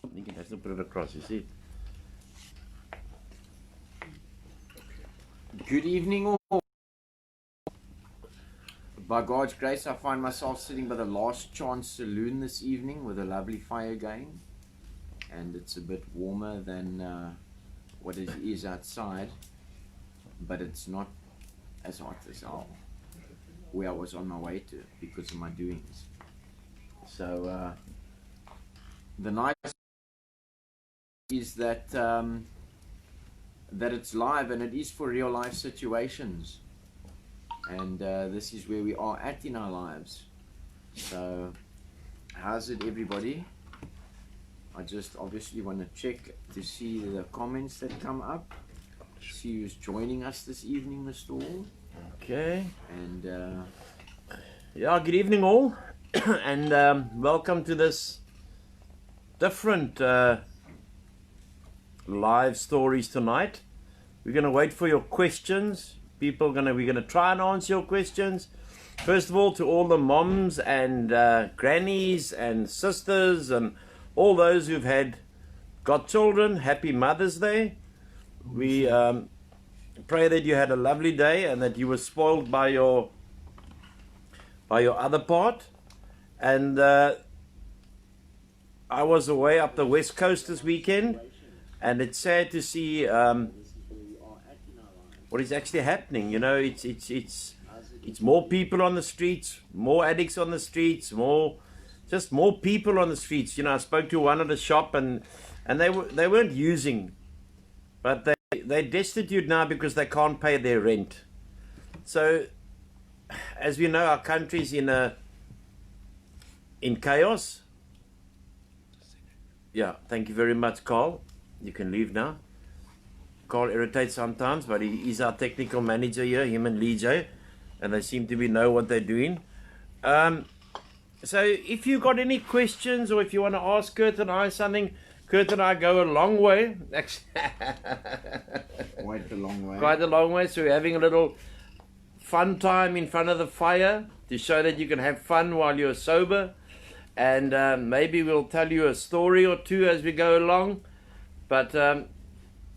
You can have to put it across, you see. Good evening all. By God's grace, I find myself sitting by the Last Chance Saloon this evening with a lovely fire going, and it's a bit warmer than what it is outside, but it's not as hot as where I was on my way to because of my doings. So the nice is that that it's live, and it is for real life situations, and this is where we are at in our lives. So how's it, everybody? I just obviously want to check to see the comments that come up, see who's joining us this evening, Mr. Hall. Okay. And yeah, good evening all. And welcome to this different live stories tonight. We're going to wait for your questions. We're going to try and answer your questions. First of all, to all the moms and grannies and sisters and all those who've got children, happy Mother's Day. We pray that you had a lovely day and that you were spoiled by your other part. And I was away up the West Coast this weekend, and it's sad to see what is actually happening. You know, it's more people on the streets, more addicts on the streets, more people on the streets. You know, I spoke to one at a shop, and they weren't using, but they're destitute now because they can't pay their rent. So, as we know, our country's in chaos. Yeah, thank you very much, Carl. You can leave now. Carl irritates sometimes, but he's our technical manager here, him and Lee J, and they seem to know what they're doing. So if you got any questions, or if you want to ask Kurt and I something, Kurt and I go a long way. quite a long way. Quite a long way. So we're having a little fun time in front of the fire to show that you can have fun while you're sober. And maybe we'll tell you a story or two as we go along. But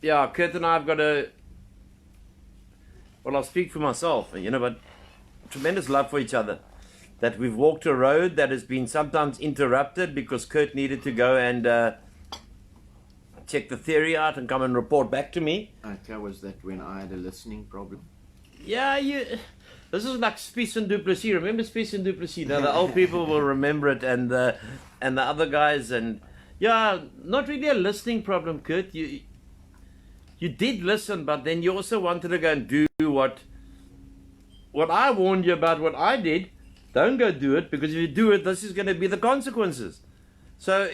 yeah, Kurt and I have got well, I'll speak for myself, you know, but tremendous love for each other. That we've walked a road that has been sometimes interrupted because Kurt needed to go and check the theory out and come and report back to me. Okay, was that when I had a listening problem? Yeah, this is like Spies and Duplessis. Remember Spies and Duplessis? Now the old people will remember it, and the other guys, and yeah, not really a listening problem, Kurt. You did listen, but then you also wanted to go and do what I warned you about. What I did, don't go do it, because if you do it, this is going to be the consequences. So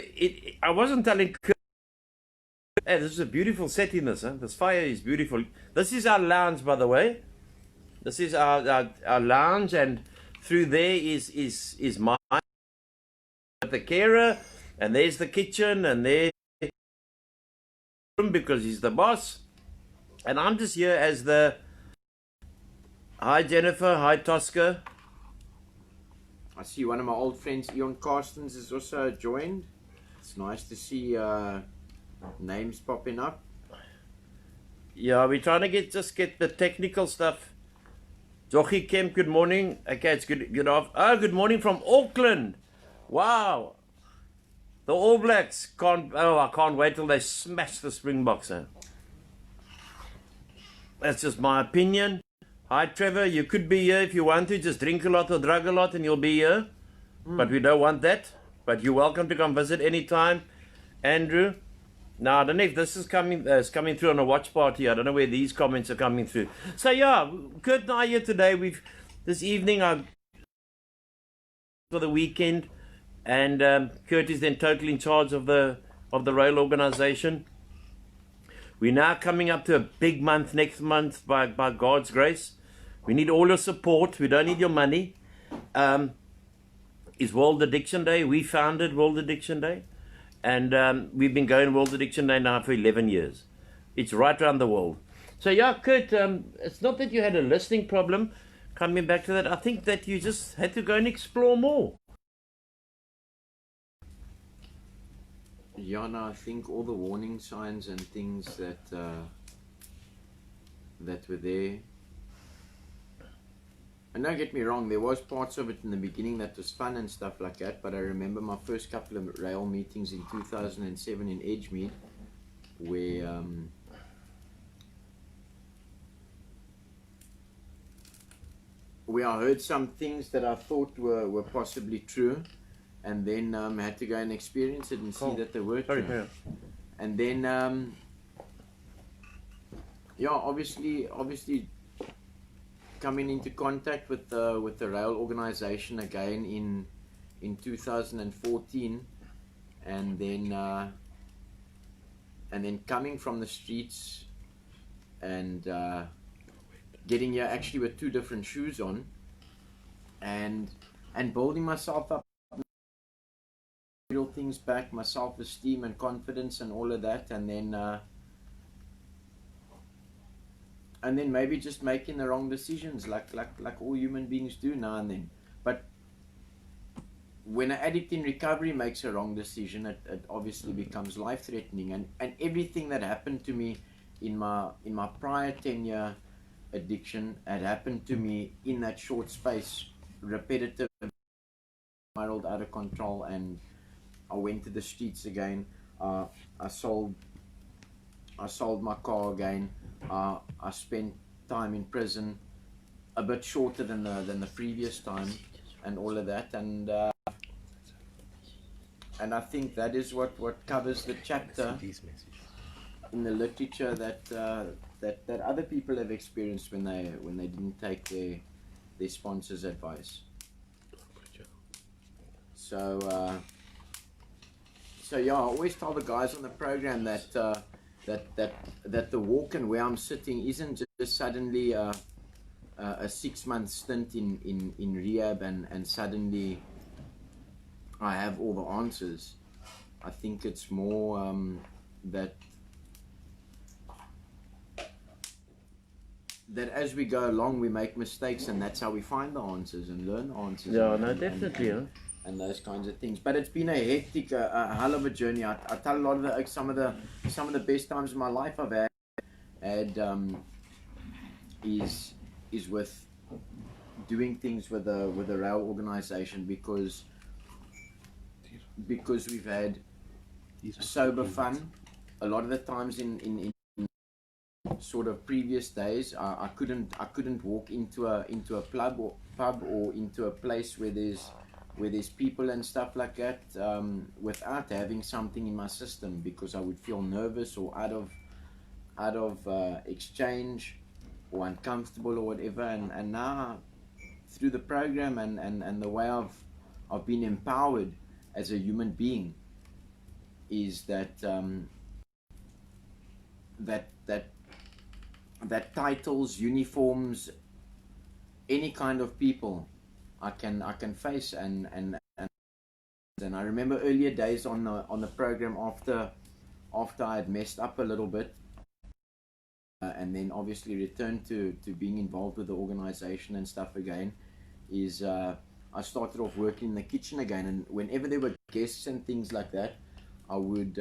I wasn't telling Kurt, hey, this is a beautiful setting. This fire is beautiful. This is our lounge, by the way. This is our lounge, and through there is my the carer, and there's the kitchen, and there's the room because he's the boss, and I'm just here as the hi Jennifer, hi Tosca. I see one of my old friends, Ian Carstens, is also joined. It's nice to see names popping up. Yeah, we're trying to get the technical stuff. Jochie Kemp, good morning. Okay, it's good good morning from Auckland. Wow. The All Blacks I can't wait till they smash the Springboks. That's just my opinion. Hi Trevor, you could be here if you want to. Just drink a lot or drug a lot and you'll be here. But we don't want that. But you're welcome to come visit anytime. Andrew. Now, I don't know if this is coming through on a watch party. I don't know where these comments are coming through. So yeah, Kurt and I here today. This evening for the weekend, and Kurt is then totally in charge of the RAEL organization. We're now coming up to a big month next month by God's grace. We need all your support. We don't need your money. It's World Addiction Day. We founded World Addiction Day. And we've been going World Addiction Day now for 11 years. It's right around the world. So yeah, Kurt, it's not that you had a listening problem. Coming back to that, I think that you just had to go and explore more. Yeah, no, I think all the warning signs and things that that were there. And don't get me wrong, there was parts of it in the beginning that was fun and stuff like that, but I remember my first couple of RAEL meetings in 2007 in Edgemead, where I heard some things that I thought were possibly true, and then had to go and experience it and see that they were true. And then, yeah, obviously coming into contact with the RAEL organization again in 2014, and then coming from the streets and getting here actually with two different shoes on, and building myself up, real things back, my self-esteem and confidence and all of that, and then maybe just making the wrong decisions like all human beings do now and then. But when an addict in recovery makes a wrong decision, it obviously becomes life-threatening, and everything that happened to me in my prior 10-year addiction had happened to me in that short space, repetitive, spiraled out of control, and I went to the streets again. I sold my car again. I spent time in prison, a bit shorter than the previous time, and all of that, and I think that is what covers the chapter in the literature that other people have experienced when they didn't take their sponsors' advice. So yeah, I always tell the guys on the program that the walk and where I'm sitting isn't just suddenly a 6-month stint in rehab and suddenly I have all the answers. I think it's more that as we go along we make mistakes, and that's how we find the answers and learn the answers. Yeah, no, definitely. And those kinds of things. But it's been a hectic, a hell of a journey. I tell a lot of some of the best times of my life I've had is with doing things with the RAEL organization, because we've had sober fun. A lot of the times in sort of previous days, I couldn't walk into a pub or into a place where there's people and stuff like that without having something in my system, because I would feel nervous or out of exchange or uncomfortable or whatever. And now through the program and the way I've been empowered as a human being is that that titles, uniforms, any kind of people I can face, and I remember earlier days on the program after I had messed up a little bit, and then obviously returned to being involved with the organization and stuff again, is I started off working in the kitchen again, and whenever there were guests and things like that, I would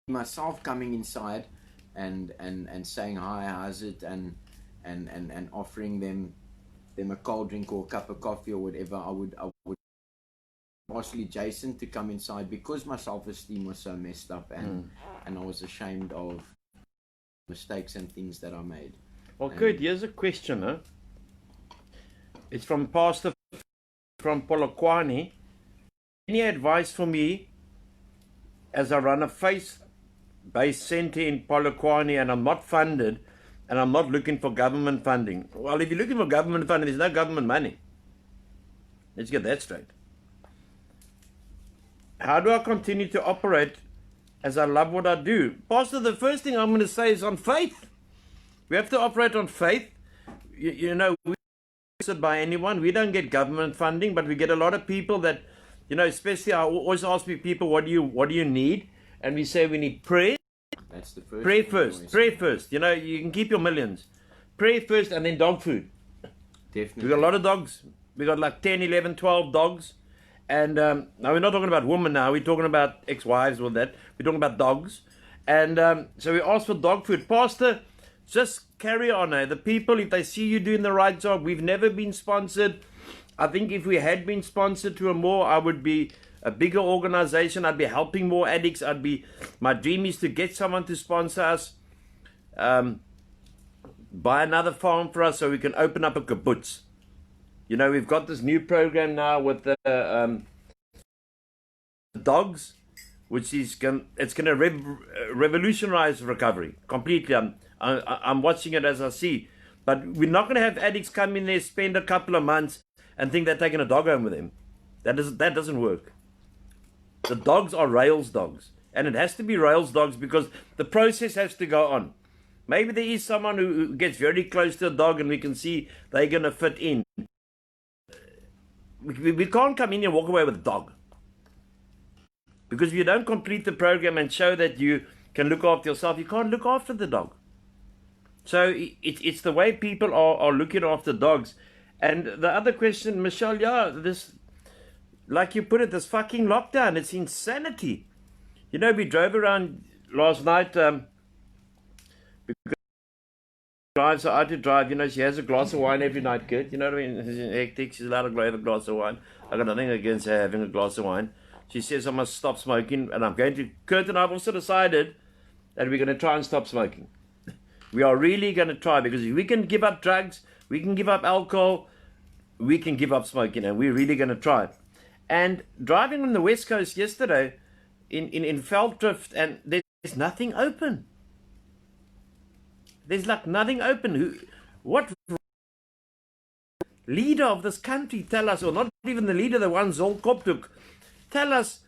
myself coming inside and saying hi, how's it, and offering them a cold drink or a cup of coffee or whatever. I would partially Jason to come inside because my self-esteem was so messed up, and I was ashamed of mistakes and things that I made. Well, good. Here's a question, huh? It's from Pastor from Polokwane. Any advice for me as I run a faith-based center in Polokwane and I'm not funded and I'm not looking for government funding? Well, if you're looking for government funding, there's no government money. Let's get that straight. How do I continue to operate as I love what I do? Pastor, the first thing I'm going to say is on faith. We have to operate on faith. You know, we don't by anyone. We don't get government funding, but we get a lot of people that, you know, especially I always ask people, what do you need? And we say we need prayer. That's the first. Pray first. Pray first. You know, you can keep your millions. Pray first, and then dog food. Definitely. We got a lot of dogs. We got like 10, 11, 12 dogs. And now we're not talking about women now, we're talking about ex-wives or that. We're talking about dogs. And so we asked for dog food. Pastor, just carry on. The people, if they see you doing the right job, we've never been sponsored. I think if we had been sponsored to a more, I would be a bigger organization. I'd be helping more addicts. My dream is to get someone to sponsor us. Buy another farm for us so we can open up a kibbutz. You know, we've got this new program now with the dogs, which is going to revolutionize recovery completely. I'm watching it as I see, but we're not going to have addicts come in there, spend a couple of months, and think they're taking a dog home with them. That doesn't work. The dogs are RAEL's dogs, and it has to be RAEL's dogs because the process has to go on. Maybe there is someone who gets very close to a dog, and we can see they're going to fit in. We can't come in and walk away with a dog. Because if you don't complete the program and show that you can look after yourself, you can't look after the dog. So it's the way people are looking after dogs. And the other question, Michelle, this, like you put it, this fucking lockdown, it's insanity. You know, we drove around last night, because drives are out to drive, you know, she has a glass of wine every night, kid. You know what I mean? She's hectic, she's allowed to have a glass of wine. I got nothing against her having a glass of wine. She says I must stop smoking, and I'm going to, Kurt and I have also decided that we're going to try and stop smoking. We are really going to try, because if we can give up drugs, we can give up alcohol, we can give up smoking, and we're really going to try. And driving on the West Coast yesterday, in Veldrift, and there's nothing open. There's like nothing open. What leader of this country tell us, or not even the leader, the one Zol Koptuk, tell us,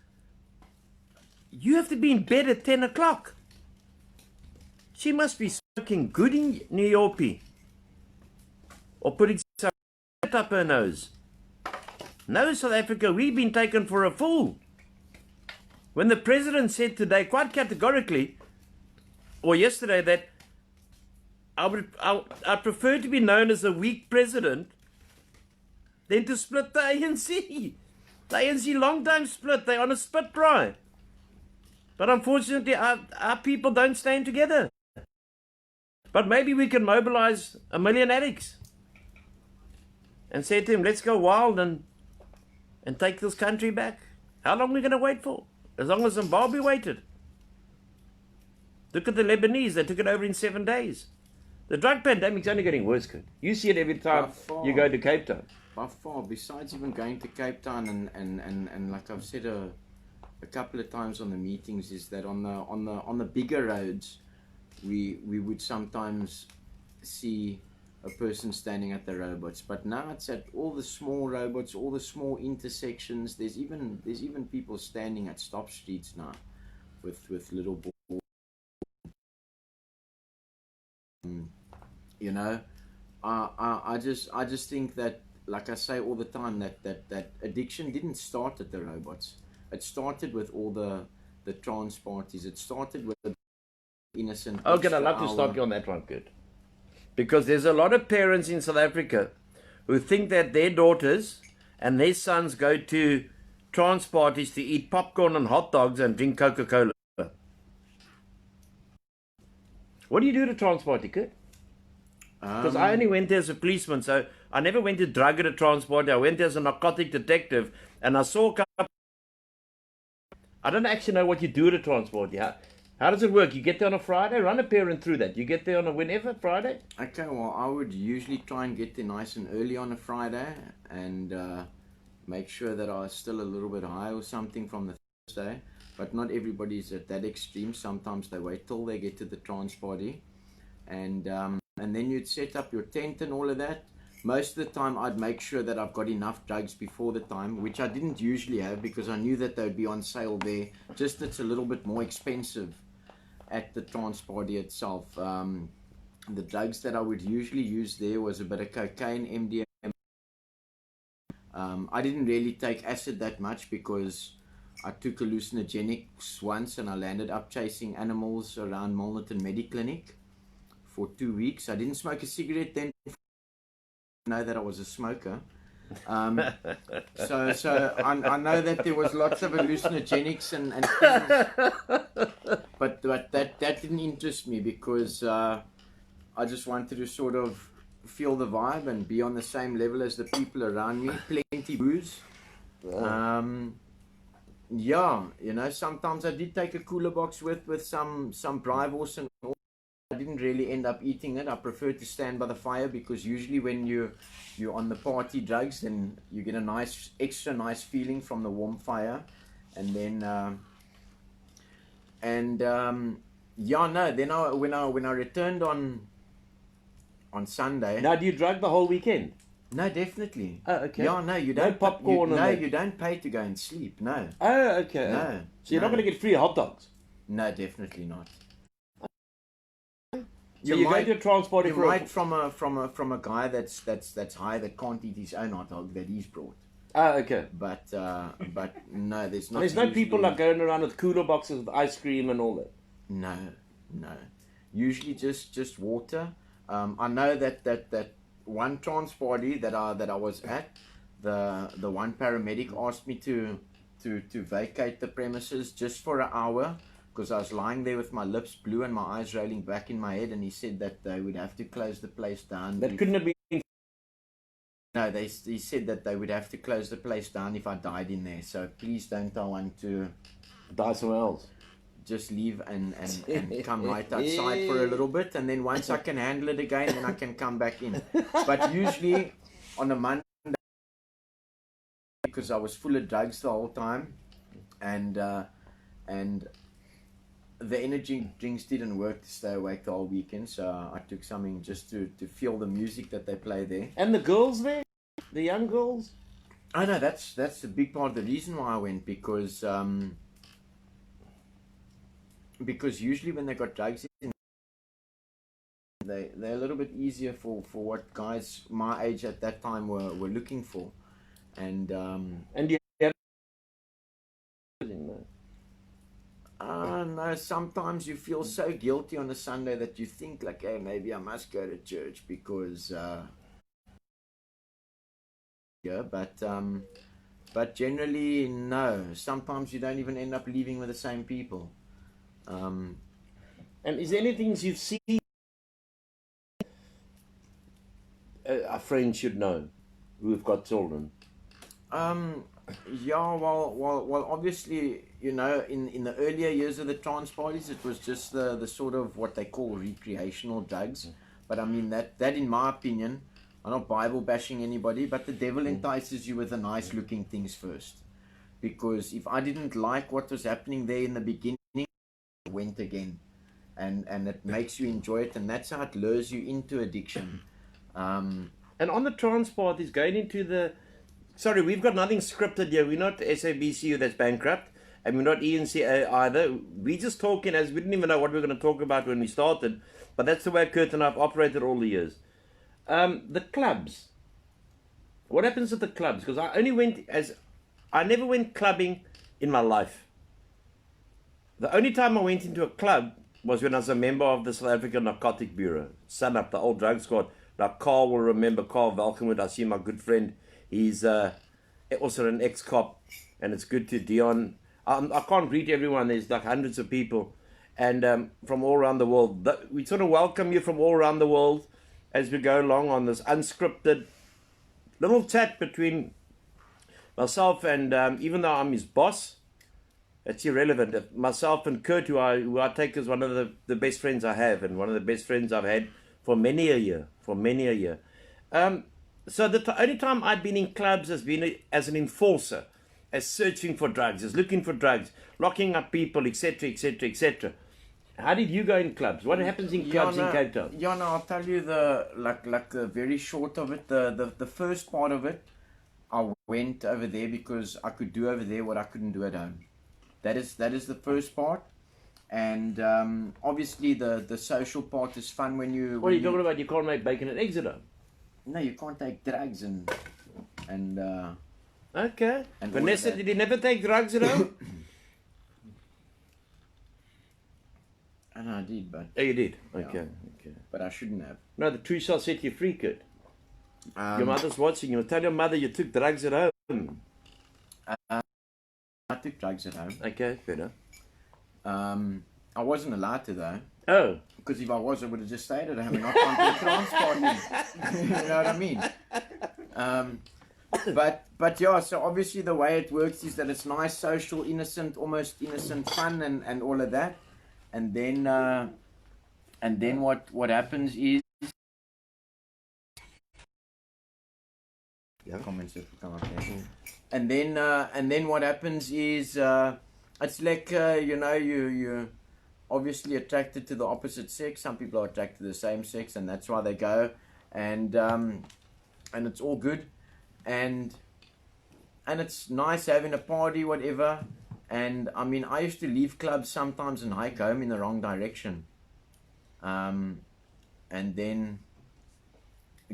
you have to be in bed at 10 o'clock. She must be smoking good in New York, or putting some up her nose. No, South Africa, we've been taken for a fool. When the president said today, quite categorically, or yesterday, that I prefer to be known as a weak president than to split the ANC. The ANC long time split. They're on a split pry. But unfortunately, our people don't stand together. But maybe we can mobilize 1 million addicts and say to him, let's go wild and take this country back. How long are we going to wait for? As long as Zimbabwe waited. Look at the Lebanese. They took it over in 7 days. The drug pandemic's only getting worse, kid. You see it every time you go to Cape Town. By far, besides even going to Cape Town and like I've said a couple of times on the meetings, is that on the bigger roads, we would sometimes see a person standing at the robots, but now it's at all the small robots, all the small intersections. There's even people standing at stop streets now with little balls. You know, I just think that, like I say all the time, that addiction didn't start at the robots. It started with all the trans parties. It started with the innocent. Okay, I'd love to stop you on that one, good. Because there's a lot of parents in South Africa who think that their daughters and their sons go to trans parties to eat popcorn and hot dogs and drink Coca-Cola. What do you do at a trans party, kid? Because I only went there as a policeman, so I never went to drug at a trans party. I went there as a narcotic detective, and I saw a couple. I don't actually know what you do at a trans party. How does it work? You get there on a Friday? Run a parent through that. You get there on a whenever, Friday? Okay, well, I would usually try and get there nice and early on a Friday, and make sure that I was still a little bit high or something from the Thursday. But not everybody's at that extreme. Sometimes they wait till they get to the trans party, and then you'd set up your tent and all of that. Most of the time I'd make sure that I've got enough drugs before the time, which I didn't usually have because I knew that they would be on sale there. Just it's a little bit more expensive at the trans party itself. The drugs that I would usually use there was a bit of cocaine, MDMA. I didn't really take acid that much because I took hallucinogenics once and I landed up chasing animals around Milnerton Mediclinic for 2 weeks. I didn't smoke a cigarette then. I know that I was a smoker. So I know that there was lots of hallucinogenics and things, but that didn't interest me because I just wanted to sort of feel the vibe and be on the same level as the people around me. Plenty booze. Yeah, you know, sometimes I did take a cooler box with some Bryvorse and all. I didn't really end up eating it. I prefer to stand by the fire because usually when you're on the party drugs, then you get a nice, extra nice feeling from the warm fire, and then yeah, no. Then when I returned on Sunday. Now, do you drug the whole weekend? No, definitely. Oh, okay. Yeah, no, you don't. No popcorn. You don't pay to go and sleep. No. Oh, okay. No. So you're not going to get free hot dogs? No, definitely not. So you go to a transporter from a guy that's high that can't eat his own hot dog that he's brought. Oh, okay. But no, there's not. There's no people like going around with cooler boxes with ice cream and all that. No. Usually just water. I know that one transporter that I was at, the one paramedic asked me to vacate the premises just for an hour. Because I was lying there with my lips blue and my eyes rolling back in my head, and he said that they would have to close the place down. That couldn't have been. No, he said that they would have to close the place down if I died in there. So please don't I want to Die somewhere else. Just leave and come right outside for a little bit, and then once I can handle it again, then I can come back in. But usually on a Monday, because I was full of drugs the whole time, and the energy drinks didn't work to stay awake the whole weekend, so I took something just to feel the music that they play there. And the girls there? The young girls? I know, that's a big part of the reason why I went, because usually when they got drugs in, they're a little bit easier for what guys my age at that time were looking for. And you have no, sometimes you feel so guilty on a Sunday that you think like, hey, maybe I must go to church because yeah, but generally no. Sometimes you don't even end up leaving with the same people. And is there anything you've seen our friends should know who have got children? Yeah, well, obviously, you know, in the earlier years of the trans parties, it was just the sort of what they call recreational drugs. But I mean, that in my opinion, I'm not Bible bashing anybody, but the devil entices you with the nice looking things first. Because if I didn't like what was happening there in the beginning, I went again. And it makes you enjoy it, and that's how it lures you into addiction. And on the trans parties, going into the... Sorry, we've got nothing scripted here. We're not SABCU that's bankrupt, and we're not ENCA either. We're just talking as we didn't even know what we were going to talk about when we started, but that's the way Kurt and I have operated all the years. The clubs. What happens at the clubs? Because I never went clubbing in my life. The only time I went into a club was when I was a member of the South African Narcotic Bureau. SUNUP, the old drug squad. Now, Carl will remember, Carl Welkenwood. I see my good friend. He's also an ex-cop, and it's good to Dion. I can't greet everyone. There's like hundreds of people, and from all around the world. We sort of welcome you from all around the world as we go along on this unscripted little chat between myself and, even though I'm his boss, it's irrelevant. Myself and Kurt, who I take as one of the best friends I have, and one of the best friends I've had for many a year. So the only time I'd been in clubs has been as an enforcer, as searching for drugs, as looking for drugs, locking up people, etc., etc., etc. How did you go in clubs? What happens in clubs in Cape Town? Yeah, no, I'll tell you the very short of it. The first part of it, I went over there because I could do over there what I couldn't do at home. That is the first part. And obviously the social part is fun when you... What are you talking about? You can't make bacon and eggs at home? No, you can't take drugs and okay. And Vanessa, did you never take drugs at home? And I did, but... Oh, you did? Yeah. Okay. But I shouldn't have. No, the truth shall set you free, Kurt. Your mother's watching you. Tell your mother you took drugs at home. I took drugs at home. Okay, fair enough. I wasn't allowed to though. Oh. Because if I was, I would have just stayed at home and not gone to a trance party. You know what I mean? But yeah, so obviously the way it works is that it's nice, social, innocent, almost innocent fun and all of that. And then what happens is comments that will come up there. And then what happens is it's like you obviously attracted to the opposite sex. Some people are attracted to the same sex, and that's why they go, and it's all good, and it's nice having a party, whatever. And I mean, I used to leave clubs sometimes and hike home in the wrong direction, and then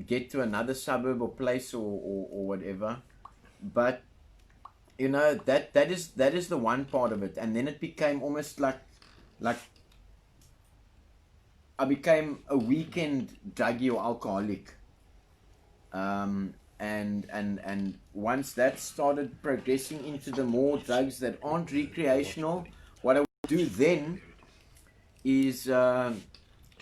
get to another suburb or place or whatever. But you know, that is the one part of it. And then it became almost like I became a weekend druggie or alcoholic. And once that started progressing into the more drugs that aren't recreational, what I would do then is go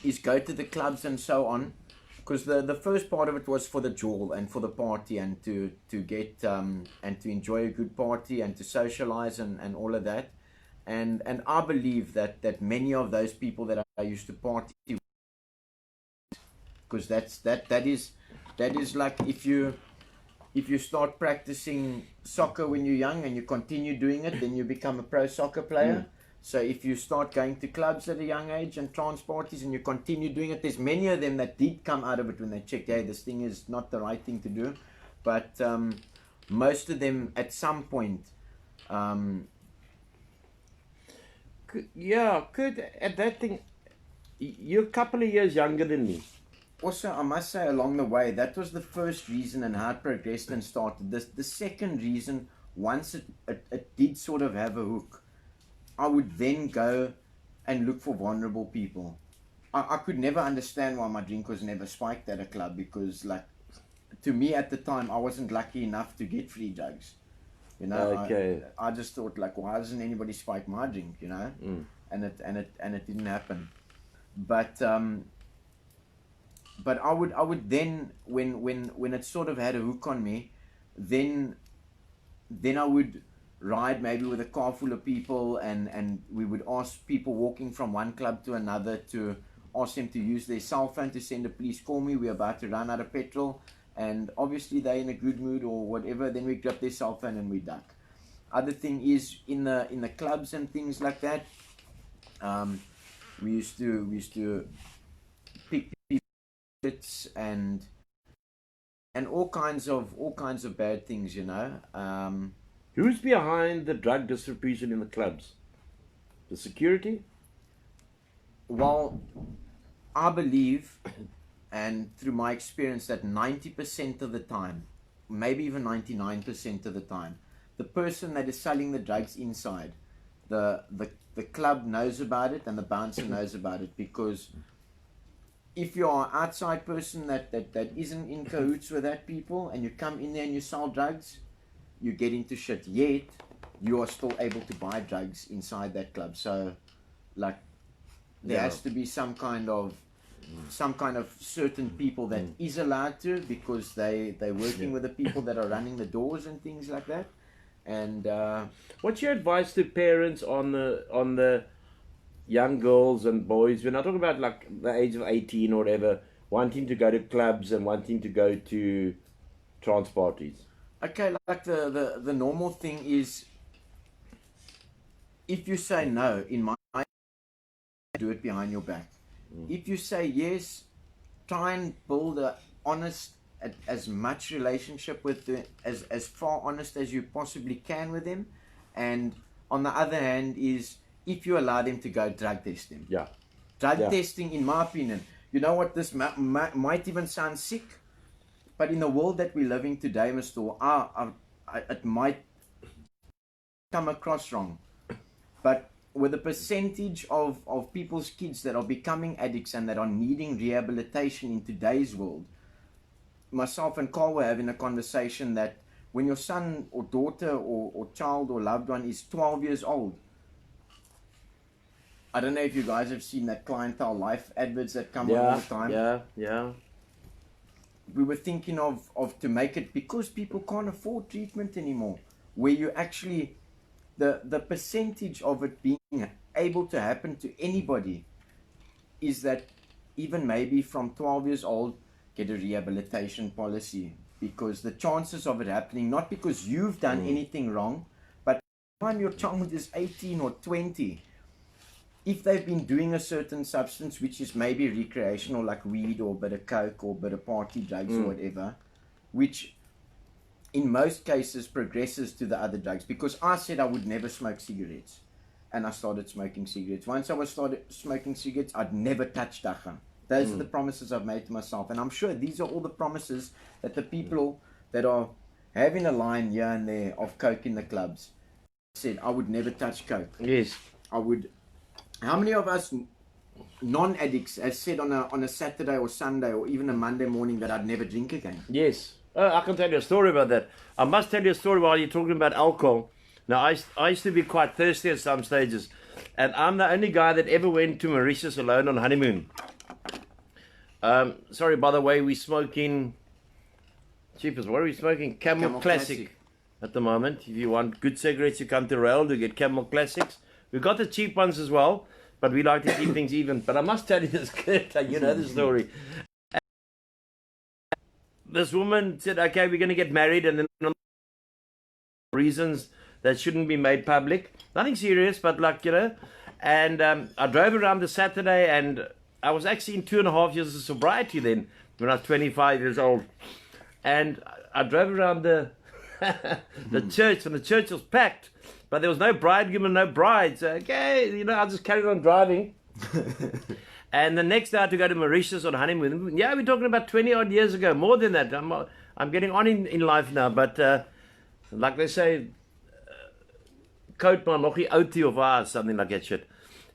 to the clubs and so on. Because the first part of it was for the jewel and for the party and to get and to enjoy a good party and to socialize and all of that. And I believe that many of those people that I used to party with, because that is like if you start practicing soccer when you're young and you continue doing it, then you become a pro soccer player. So if you start going to clubs at a young age and trance parties and you continue doing it, there's many of them that did come out of it when they checked, hey, this thing is not the right thing to do. But most of them at some point, at that thing, you're a couple of years younger than me. Also, I must say along the way, that was the first reason and how it progressed and started. The second reason, once it did sort of have a hook, I would then go and look for vulnerable people. I could never understand why my drink was never spiked at a club, because like to me at the time I wasn't lucky enough to get free drugs. You know, okay. I just thought like, why doesn't anybody spike my drink? You know, and it didn't happen. But I would then when it sort of had a hook on me, then I would ride maybe with a car full of people and we would ask people walking from one club to another to ask them to use their cell phone to send a police call me, we're about to run out of petrol, and obviously they're in a good mood or whatever, then we grab their cell phone and we duck. Other thing is in the clubs and things like that, we used to pick people and all kinds of bad things, you know. Who's behind the drug distribution in the clubs? The security? Well, I believe, and through my experience, that 90% of the time, maybe even 99% of the time, the person that is selling the drugs inside, the club knows about it and the bouncer knows about it. Because if you're an outside person that isn't in cahoots with that people and you come in there and you sell drugs, you get into shit, yet you are still able to buy drugs inside that club. So like there has to be some kind of certain people that is allowed to, because they're working with the people that are running the doors and things like that. And what's your advice to parents on the young girls and boys, we're not talking about like the age of 18 or whatever, wanting to go to clubs and wanting to go to trance parties? Okay, like the normal thing is, if you say no, in my do it behind your back. If you say yes, try and build a honest, as much relationship with them, as far honest as you possibly can with them. And on the other hand is, if you allow them to go, drug test them. Drug testing, in my opinion, you know what, this might even sound sick, but in the world that we're living today, Mr. It might come across wrong, but with the percentage of people's kids that are becoming addicts and that are needing rehabilitation in today's world, myself and Carl were having a conversation that when your son or daughter or child or loved one is 12 years old, I don't know if you guys have seen that Clientele Life adverts that come on all the time. Yeah. We were thinking of to make it, because people can't afford treatment anymore, where you actually, the percentage of it being able to happen to anybody is that even maybe from 12 years old, get a rehabilitation policy, because the chances of it happening, not because you've done anything wrong, but by the time your child is 18 or 20, if they've been doing a certain substance, which is maybe recreational, like weed or a bit of coke or a bit of party drugs or whatever, which in most cases progresses to the other drugs. Because I said I would never smoke cigarettes, and I started smoking cigarettes. Once I started smoking cigarettes, I'd never touch dagga. Those are the promises I've made to myself, and I'm sure these are all the promises that the people that are having a line here and there of coke in the clubs said. I would never touch coke. Yes. I would. How many of us non-addicts have said on a Saturday or Sunday or even a Monday morning that I'd never drink again? Yes. I can tell you a story about that. I must tell you a story while you're talking about alcohol. Now, I used to be quite thirsty at some stages, and I'm the only guy that ever went to Mauritius alone on honeymoon. Sorry, by the way, we're smoking... Cheapest, what are we smoking? Camel Classic at the moment. If you want good cigarettes, you come to RAEL to get Camel Classics. We've got the cheap ones as well, but we like to keep things even. But I must tell you this, Kurt, you know the story. This woman said, okay, we're going to get married, and then reasons that shouldn't be made public. Nothing serious, but like, you know. And I drove around the Saturday, and I was actually in 2.5 years of sobriety then, when I was 25 years old. And I drove around the church, and the church was packed. But there was no bridegroom and no bride. So, okay, you know, I just carried on driving. And the next day I had to go to Mauritius on honeymoon. Yeah, we're talking about 20 odd years ago, more than that. I'm getting on in life now. But like they say, koud maar nog nie outie of something like that shit.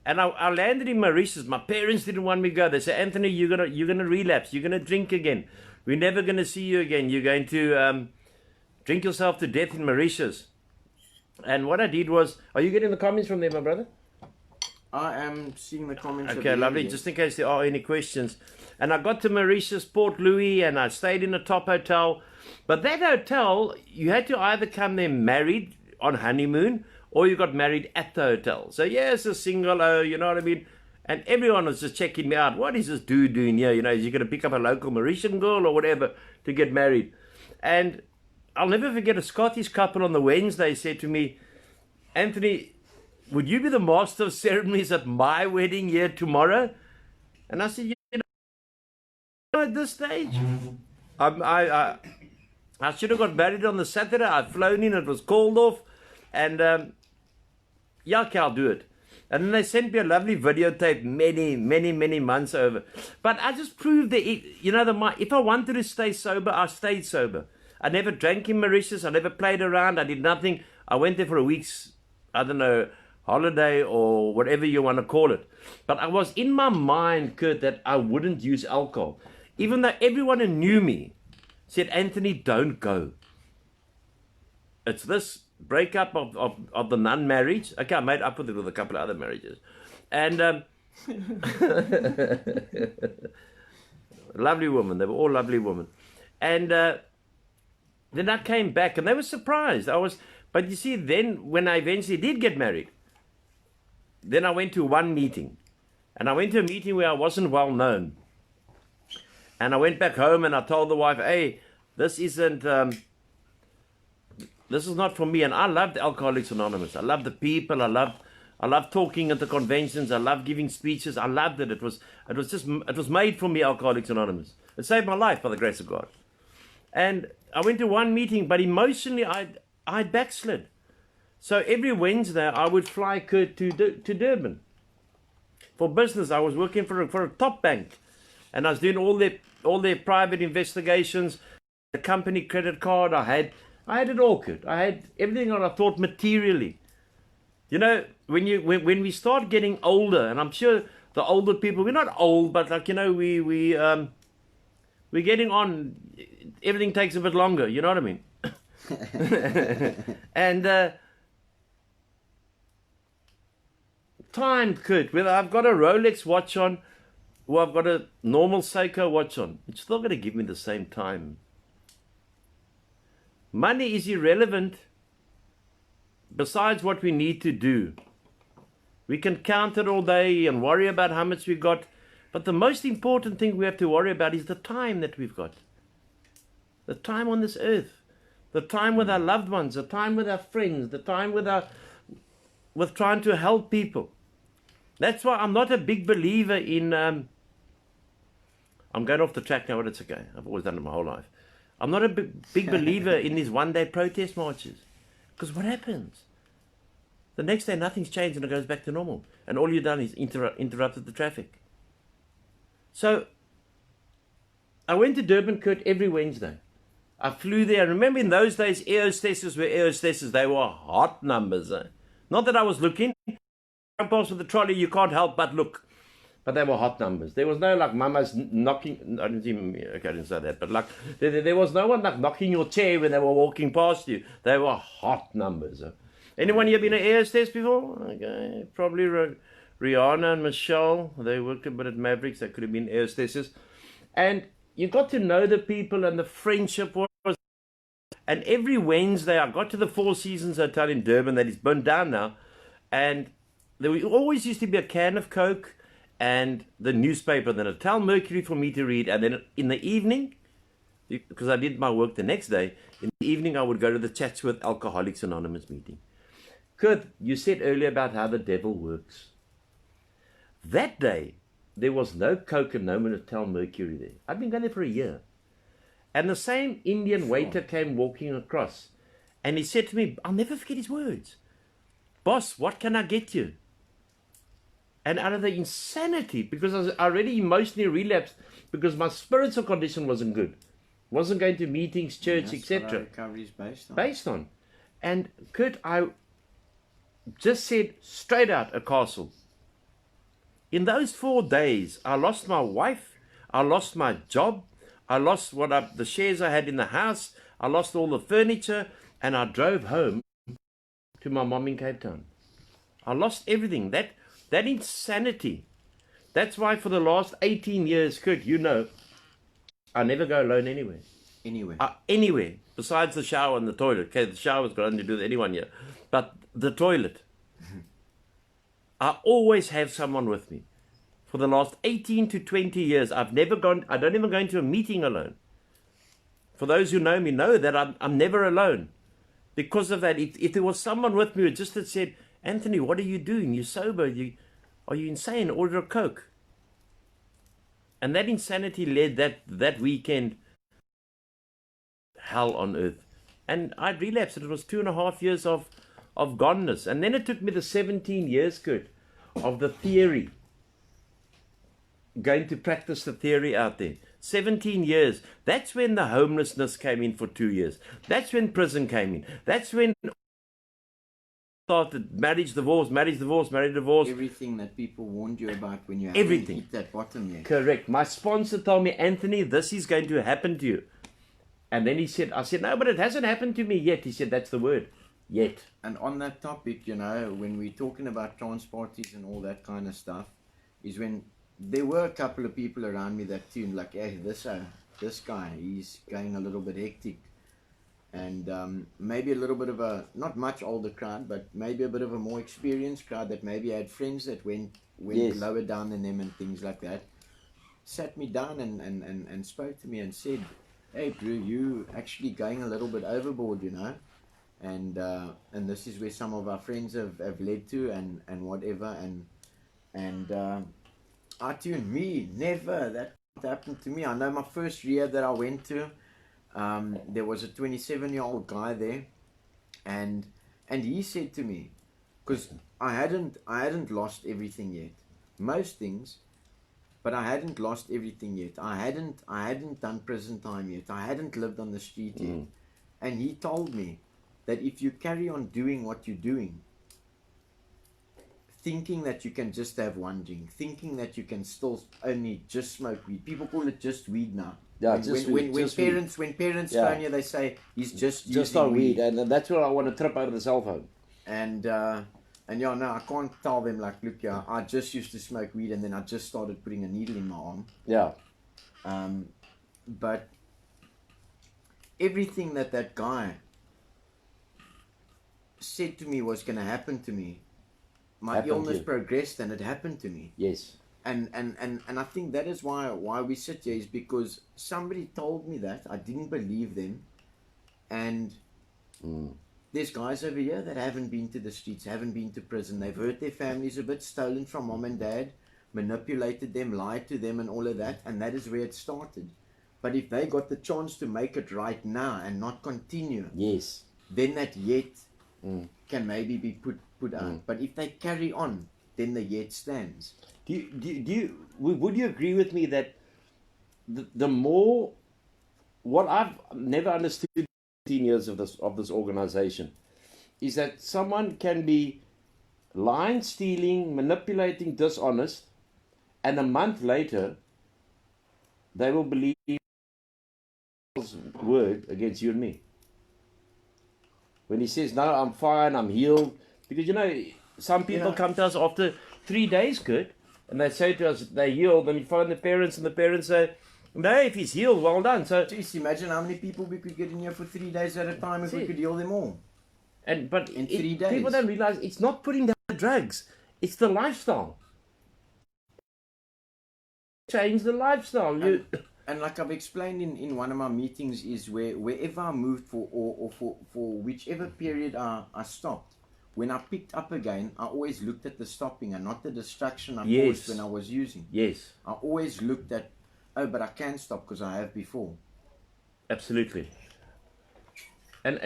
And I landed in Mauritius. My parents didn't want me to go. They said, Anthony, you're gonna relapse. You're gonna drink again. We're never gonna see you again. You're going to drink yourself to death in Mauritius. And what I did was, are you getting the comments from there, my brother? I am seeing the comments. Okay, lovely. Yes. Just in case there are any questions. And I got to Mauritius, Port Louis, and I stayed in a top hotel. But that hotel, you had to either come there married on honeymoon, or you got married at the hotel. So yes, a single, you know what I mean? And everyone was just checking me out. What is this dude doing here? You know, is he going to pick up a local Mauritian girl or whatever to get married? And I'll never forget, a Scottish couple on the Wednesday said to me, Anthony, would you be the master of ceremonies at my wedding here tomorrow? And I said, you know, at this stage, I should have got married on the Saturday. I'd flown in, it was called off. And yeah, okay, I'll do it. And then they sent me a lovely videotape many months over. But I just proved that, you know, if I wanted to stay sober, I stayed sober. I never drank in Mauritius. I never played around. I did nothing. I went there for a week's, I don't know, holiday or whatever you want to call it. But I was in my mind, Kurt, that I wouldn't use alcohol. Even though everyone who knew me said, Anthony, don't go. It's this breakup of the nun marriage. Okay, I made up with it with a couple of other marriages. And lovely woman. They were all lovely women. And then I came back and they were surprised. But you see, then when I eventually did get married, then I went to one meeting. And I went to a meeting where I wasn't well known. And I went back home and I told the wife, hey, this isn't, this is not for me. And I loved Alcoholics Anonymous. I loved the people. I loved talking at the conventions. I loved giving speeches. I loved it. It was made for me, Alcoholics Anonymous. It saved my life by the grace of God. And I went to one meeting, but emotionally I backslid. So every Wednesday I would fly Kurt to Durban. For business, I was working for a top bank. And I was doing all their private investigations, the company credit card. I had it all, Kurt. I had everything that I thought materially. You know, when we start getting older, and I'm sure the older people, we're not old, but like, you know, we're getting on. everything takes a bit longer. You know what I mean? And time, Kurt, whether I've got a Rolex watch on or I've got a normal Seiko watch on, it's still going to give me the same time. Money is irrelevant besides what we need to do. We can count it all day and worry about how much we got, but the most important thing we have to worry about is the time that we've got. The time on this earth, the time with our loved ones, the time with our friends, the time with trying to help people. That's why I'm not a big believer in, I'm going off the track now, but it's okay. I've always done it my whole life. I'm not a big believer in these one-day protest marches. Because what happens? The next day nothing's changed and it goes back to normal. And all you've done is interrupted the traffic. So, I went to Durban, Kurt, every Wednesday. I flew there. Remember in those days, air hostesses were air hostesses. They were hot numbers. Not that I was looking. Come past with the trolley, you can't help but look. But they were hot numbers. There was no like mamas knocking. I didn't say that. But like there was no one like knocking your chair when they were walking past you. They were hot numbers. Anyone here been an air hostess before? Okay, probably Rihanna and Michelle. They worked a bit at Mavericks. They could have been air hostesses. And you got to know the people, and the friendship was. And every Wednesday, I got to the Four Seasons Hotel in Durban that is burned down now, and there always used to be a can of Coke and the newspaper, then a Tell Mercury for me to read, and then in the evening, because I did my work the next day, in the evening I would go to the Chats with Alcoholics Anonymous meeting. Kurt, you said earlier about how the devil works. That day, there was no Coke and no Tell Mercury there. I'd been going there for a year. And the same Indian waiter came walking across, and he said to me, I'll never forget his words. Boss, what can I get you? And out of the insanity, because I was already emotionally relapsed, because my spiritual condition wasn't good. Wasn't going to meetings, church, etc. Recovery is based on. And Kurt, I just said straight out a castle. In those 4 days, I lost my wife, I lost my job, I lost the shares I had in the house, I lost all the furniture, and I drove home to my mom in Cape Town. I lost everything. That insanity. That's why for the last 18 years, Kurt, you know, I never go alone anywhere. Anywhere. Besides the shower and the toilet. Okay, the shower's got nothing to do with anyone here. But the toilet. I always have someone with me. For the last 18 to 20 years, I don't even go into a meeting alone. For those who know me know that I'm never alone. Because of that, if there was someone with me who just had said, Anthony, what are you doing? You're sober. Are you insane? Order a Coke. And that insanity led that weekend hell on earth. And I'd relapsed. It was 2.5 years of goneness. And then it took me the 17 years, Kurt, of the theory. Going to practice the theory out there. 17 years. That's when the homelessness came in for 2 years. That's when prison came in. That's when started marriage, divorce. Everything that people warned you about when you haven't hit that bottom yet. Correct. My sponsor told me, Anthony, this is going to happen to you. And then I said, no, but it hasn't happened to me yet. He said, that's the word. Yet. And on that topic, you know, when we're talking about trans parties and all that kind of stuff, is when there were a couple of people around me that tuned like, hey, this guy, he's going a little bit hectic. And maybe a little bit of a, not much older crowd, but maybe a bit of a more experienced crowd that maybe had friends that went lower down than them and things like that, sat me down and spoke to me and said, hey, Drew, you actually going a little bit overboard, you know, and this is where some of our friends have led to and whatever, and I tuned me, never, that happened to me. I know my first rehab that I went to, there was a 27-year-old guy there, and he said to me, because I hadn't lost everything yet, most things, but I hadn't lost everything yet. I hadn't done prison time yet. I hadn't lived on the street yet. And he told me that if you carry on doing what you're doing, thinking that you can just have one drink, thinking that you can still only just smoke weed. People call it just weed now. Yeah, When parents Yeah. phone you, they say he's just Just using on weed, and that's where I want to trip over the cell phone. And yeah, no, I can't tell them like, look, yeah, I just used to smoke weed and then I just started putting a needle in my arm. Yeah. But everything that guy said to me was going to happen to me. My Happened to illness you. progressed and it happened to me. Yes. And I think that is why we sit here, is because somebody told me that. I didn't believe them. And there's guys over here that haven't been to the streets, haven't been to prison. They've hurt their families a bit, stolen from mom and dad, manipulated them, lied to them and all of that. And that is where it started. But if they got the chance to make it right now and not continue, Yes. then that yet can maybe be put out. But if they carry on, then the yet stands. Would you agree with me that the more, what I've never understood in 15 years of this organization is that someone can be lying, stealing, manipulating, dishonest, and a month later they will believe God's word against you and me. When he says, no, I'm fine, I'm healed. Because, some people come to us after 3 days, Kurt, and they say to us, they're healed, and we phone the parents, and the parents say, no, if he's healed, well done. So, Jeez, imagine how many people we could get in here for 3 days at a time if we could heal them all. but in 3 days. People don't realize it's not putting down the drugs, it's the lifestyle. Change the lifestyle. And like I've explained in one of my meetings, is wherever I moved for whichever period I stopped, when I picked up again, I always looked at the stopping and not the distraction I caused when I was using. Yes. I always looked at, oh, but I can stop because I have before. Absolutely. And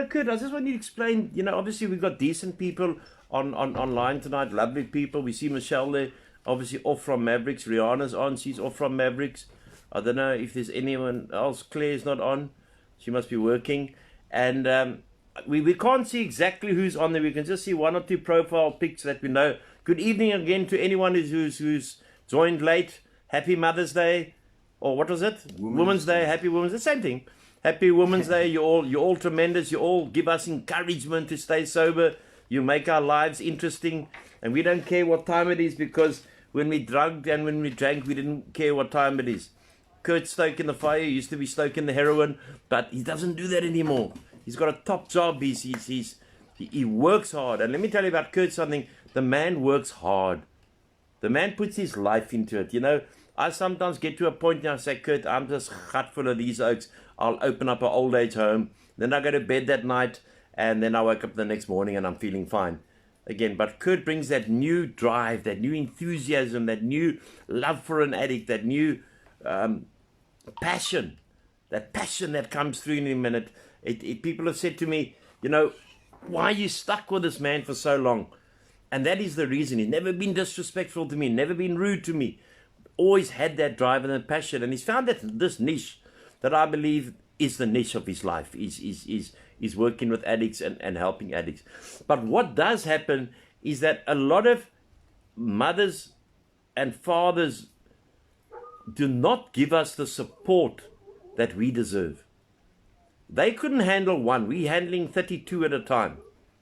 Kurt, I just want you to explain, obviously we've got decent people online tonight, lovely people. We see Michelle there, obviously off from Mavericks. Rihanna's on, she's off from Mavericks. I don't know if there's anyone else. Claire's not on. She must be working. And we can't see exactly who's on there. We can just see one or two profile pics that we know. Good evening again to anyone who's joined late. Happy Mother's Day. Or what was it? Women's Day. Happy Women's Day. Same thing. Happy Women's Day. You're all tremendous. You all give us encouragement to stay sober. You make our lives interesting. And we don't care what time it is, because when we drugged and when we drank, we didn't care what time it is. Kurt stoking the fire, he used to be stoking the heroin, but he doesn't do that anymore. He's got a top job. He works hard. And let me tell you about Kurt something. The man works hard. The man puts his life into it. I sometimes get to a point and I say, Kurt, I'm just gut full of these oaks. I'll open up an old age home. Then I go to bed that night, and then I wake up the next morning and I'm feeling fine again. But Kurt brings that new drive, that new enthusiasm, that new love for an addict, that new passion that comes through in a minute. People have said to me, why are you stuck with this man for so long? And that is the reason. He's never been disrespectful to me, never been rude to me, always had that drive and that passion. And he's found that this niche that I believe is the niche of his life, is working with addicts and helping addicts. But what does happen is that a lot of mothers and fathers do not give us the support that we deserve. They couldn't handle one. We're handling 32 at a time.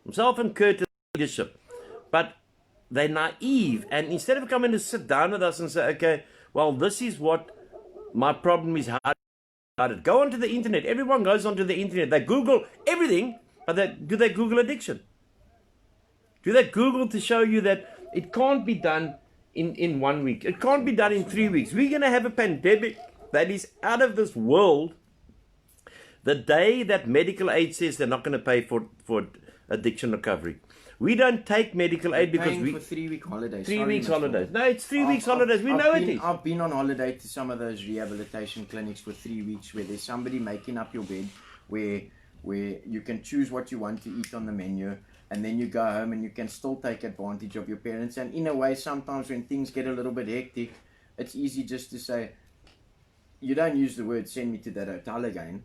Myself and Kurt in leadership. But they're naive. And instead of coming to sit down with us and say, okay, well, this is what my problem is. How to go onto the internet. Everyone goes onto the internet. They Google everything. But do they Google addiction? Do they Google to show you that it can't be done in 1 week? It can't be done in 3 weeks. We're going to have a pandemic that is out of this world. The day that medical aid says they're not going to pay for addiction recovery. We don't take medical aid because we... for 3 week holidays. 3 weeks holidays. No, it's 3 weeks holidays. We know it is. I've been on holiday to some of those rehabilitation clinics for 3 weeks where there's somebody making up your bed, where you can choose what you want to eat on the menu, and then you go home and you can still take advantage of your parents. And in a way, sometimes when things get a little bit hectic, it's easy just to say, you don't use the word, send me to that hotel again.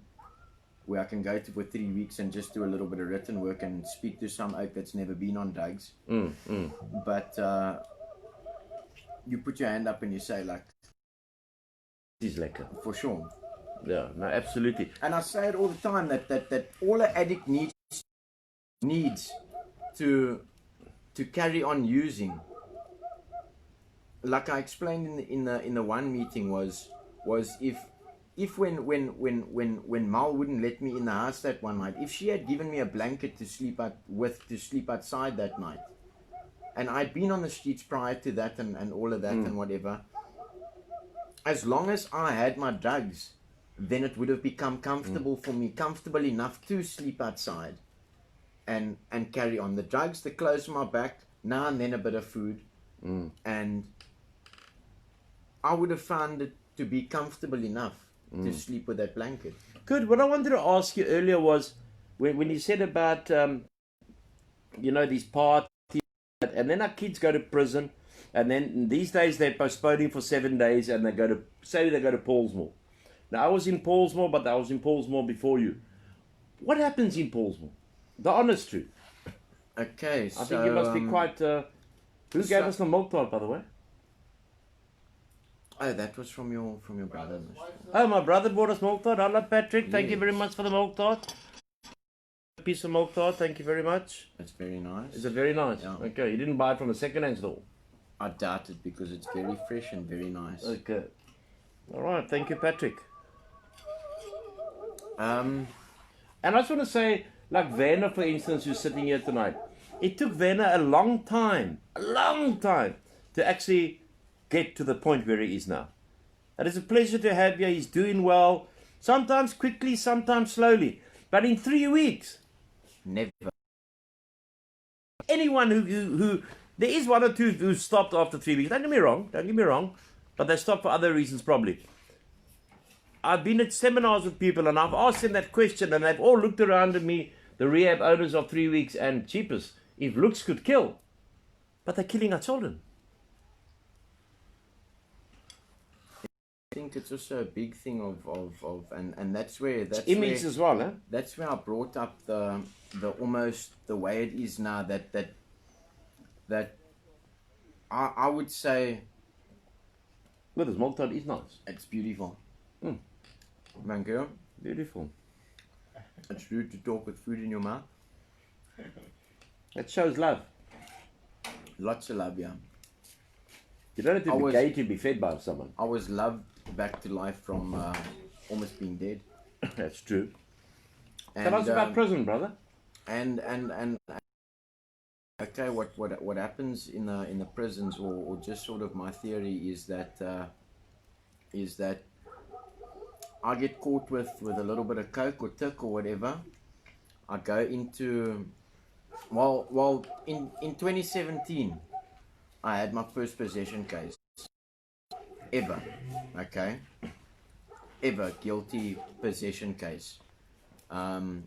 where I can go to for 3 weeks and just do a little bit of written work and speak to some oak that's never been on drugs. But you put your hand up and you say, like, This is lekker. for sure. Yeah, no, absolutely. And I say it all the time that all an addict needs to carry on using. Like I explained in the one meeting was if when Mal wouldn't let me in the house that one night, if she had given me a blanket to sleep outside that night, and I'd been on the streets prior to that and all of that and whatever, as long as I had my drugs, then it would have become comfortable for me, comfortable enough to sleep outside and carry on. The drugs, the clothes on my back, now and then a bit of food, and I would have found it to be comfortable enough to sleep with that blanket. Good. What I wanted to ask you earlier was when you said about these parties, and then our kids go to prison, and then these days they're postponing for 7 days, and they go to Paulsmoor. Now I was in Paulsmoor, but I was in Paulsmoor before you. What happens in Paulsmoor? The honest truth. Okay, I think you must be quite. Who gave us the milk tart, by the way? Oh, that was from your brother. Oh, my brother bought us milk tart. Hello, Patrick. Thank you very much for the milk tart. A piece of milk tart. Thank you very much. It's very nice. Is it very nice? Yeah. Okay, you didn't buy it from a second-hand store. I doubt it because it's very fresh and very nice. Okay. All right. Thank you, Patrick. And I just want to say, like Werner, for instance, who's sitting here tonight, it took Werner a long time to actually get to the point where he is now. It is a pleasure to have you. He's doing well, sometimes quickly, sometimes slowly, but in 3 weeks. Never. Anyone who there is one or two who stopped after 3 weeks. Don't get me wrong, but they stopped for other reasons probably. I've been at seminars with people and I've asked them that question and they've all looked around at me, the rehab owners of 3 weeks, and cheapest, if looks could kill, but they're killing our children. I think it's also a big thing of and that's where Image as well, eh? That's where I brought up the almost the way it is now that I would say. Well, this milk tart is nice. It's beautiful. Thank you. Beautiful. It's rude to talk with food in your mouth. It shows love. Lots of love, yeah. You don't have to be gay to be fed by someone. I was loved back to life from almost being dead. That's true. And, Tell us about prison, brother. And okay, what happens in the prisons, or just sort of my theory is that I get caught with a little bit of coke or tick or whatever. I go into in 2017 I had my first possession case ever. Okay, ever guilty possession case. I'd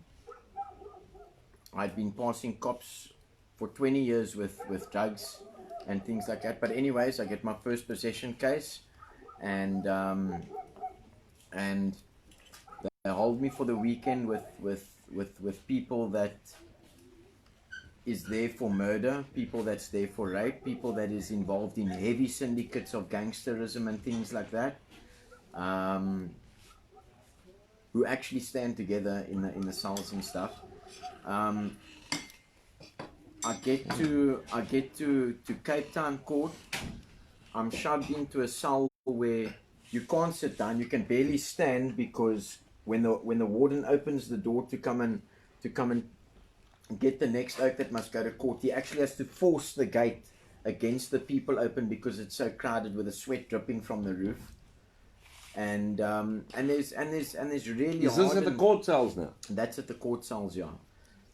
been passing cops for 20 years with drugs and things like that. But anyways, I get my first possession case, and they hold me for the weekend with people that is there for murder, people that's there for rape, people that is involved in heavy syndicates of gangsterism and things like that, who actually stand together in the cells and stuff. I get to Cape Town court. I'm shoved into a cell where you can't sit down. You can barely stand, because when the warden opens the door to come and get the next oak that must go to court, he actually has to force the gate against the people open because it's so crowded with the sweat dripping from the roof. And there's really. Is this at the court cells now? That's at the court cells, yeah.